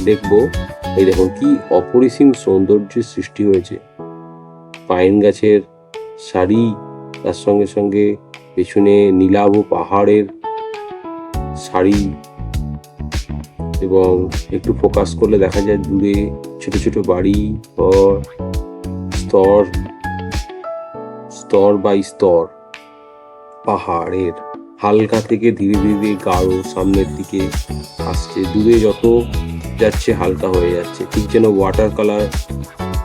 দেখব। এই দেখুন কি অপরিসীম সৌন্দর্যের সৃষ্টি হয়েছে। পাইন গাছের সারি, তার সঙ্গে সঙ্গে পেছনে নীলাভ পাহাড়ের সারি, এবং একটু ফোকাস করলে দেখা যায় দূরে ছোট ছোট বাড়ি, স্তর স্তর বাই স্তর পাহাড়ের হালকা থেকে ধীরে ধীরে গাঢ় সামনের দিকে আসছে। দূরে যত যাচ্ছে হালকা হয়ে যাচ্ছে, ঠিক যেন ওয়াটার কালার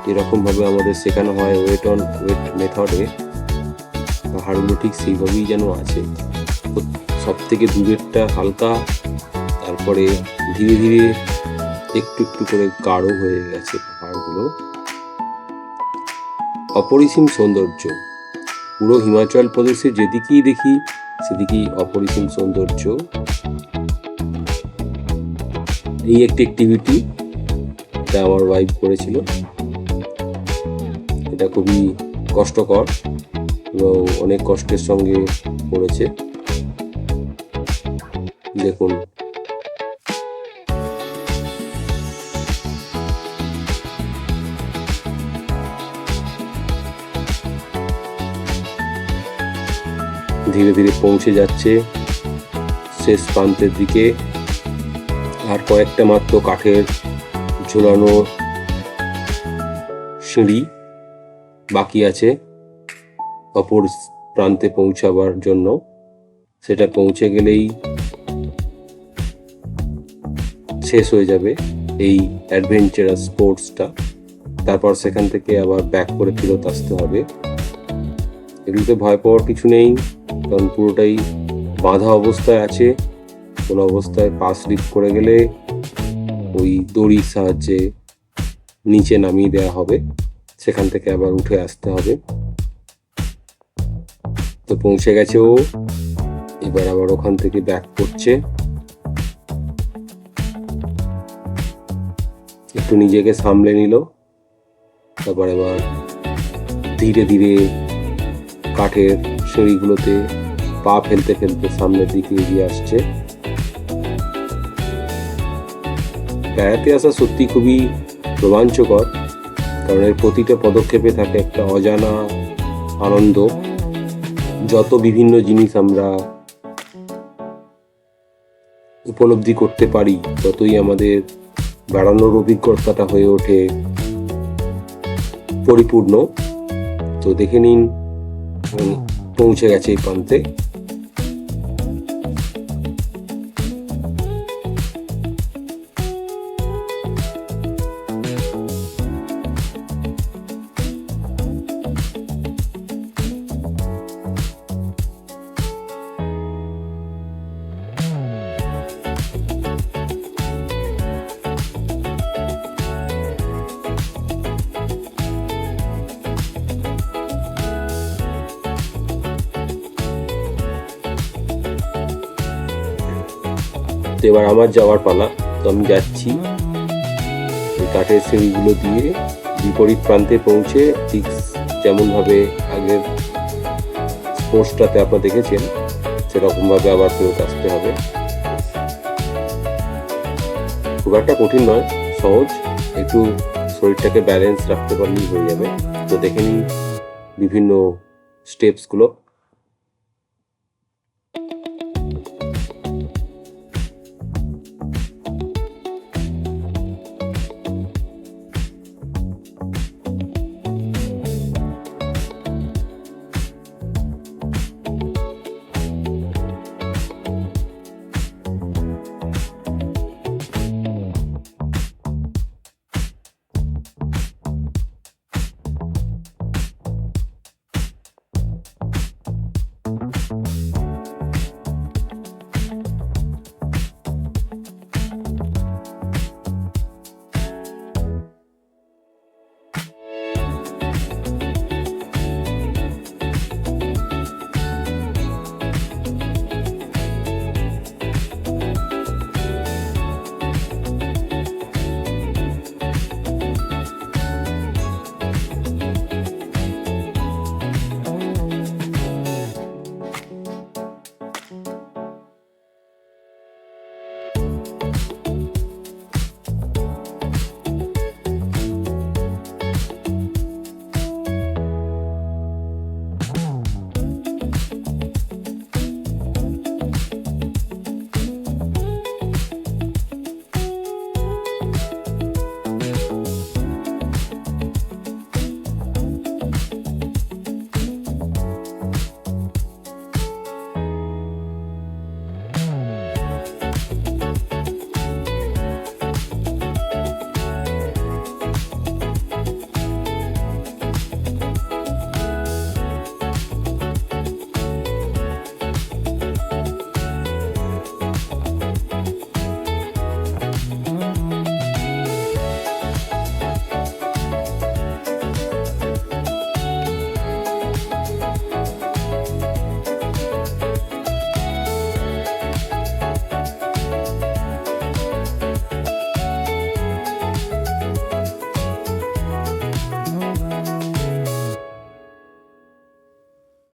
যেরকম ভাবে আমাদের শেখানো হয় ওয়েট অন ওয়েট মেথডে, পাহাড়গুলো ঠিক সেইভাবেই যেন আছে। সব থেকে দূরেরটা হালকা, তারপরে ধীরে ধীরে একটু একটু করে গাঢ় হয়ে গেছে পাহাড়গুলো। অপরিসীম সৌন্দর্য। পুরো হিমাচল প্রদেশে যেদিকেই দেখি সেদিকেই অপরিসীম সৌন্দর্য। এই একটি অ্যাক্টিভিটি এটা আমার ওয়াইফ করেছিল। এটা খুবই কষ্টকর এবং অনেক কষ্টের সঙ্গে করেছে। দেখুন, ধীরে ধীরে পৌঁছে যাচ্ছে শেষ প্রান্তের দিকে। আর কয়েকটা মাত্র কাঠের ঝুলানো সিঁড়ি বাকি আছে অপর প্রান্তে পৌঁছাবার জন্য। সেটা পৌঁছে গেলেই শেষ হয়ে যাবে এই অ্যাডভেঞ্চারাস স্পোর্টসটা। তারপর সেখান থেকে আবার ব্যাক করে ফেরত আসতে হবে। এগুলোতে ভয় পাওয়ার কিছু নেই, কারণ পুরোটাই বাঁধা অবস্থায় আছে। কোনো অবস্থায় পা স্লিপ করে গেলে ওই দড়ির সাহায্যে নিচে নামিয়ে দেওয়া হবে, সেখান থেকে আবার উঠে আসতে হবে। তো পৌঁছে গেছে ও, এবার আবার ওখান থেকে ব্যাক করছে। একটু নিজেকে সামলে নিল, তারপর এবার ধীরে ধীরে কাঠের সিঁড়িগুলোতে পা ফেলতে ফেলতে সামনের দিকে এগিয়ে আসছে। বেড়াতে আসা সত্যি খুবই রোমাঞ্চকর, কারণ এর প্রতিটা পদক্ষেপে থাকে একটা অজানা আনন্দ। যত বিভিন্ন জিনিস আমরা উপলব্ধি করতে পারি, ততই আমাদের বেড়ানোর অভিজ্ঞতাটা হয়ে ওঠে পরিপূর্ণ। তো দেখে নিন, পৌঁছে গেছে এই প্রান্তে। এবার আমার যাওয়ার পালা। তো আমি যাচ্ছি এই কাঠের সিঁড়িগুলো দিয়ে বিপরীত প্রান্তে পৌঁছে, ঠিক যেমনভাবে আগের স্পোর্টসটাতে আপনারা দেখেছেন সেরকমভাবে আবার ফেরত আসতে হবে। খুব একটা কঠিন নয়, সহজ। একটু শরীরটাকে ব্যালেন্স রাখতে পারলেই হয়ে যাবে। তো দেখে নিন বিভিন্ন স্টেপসগুলো।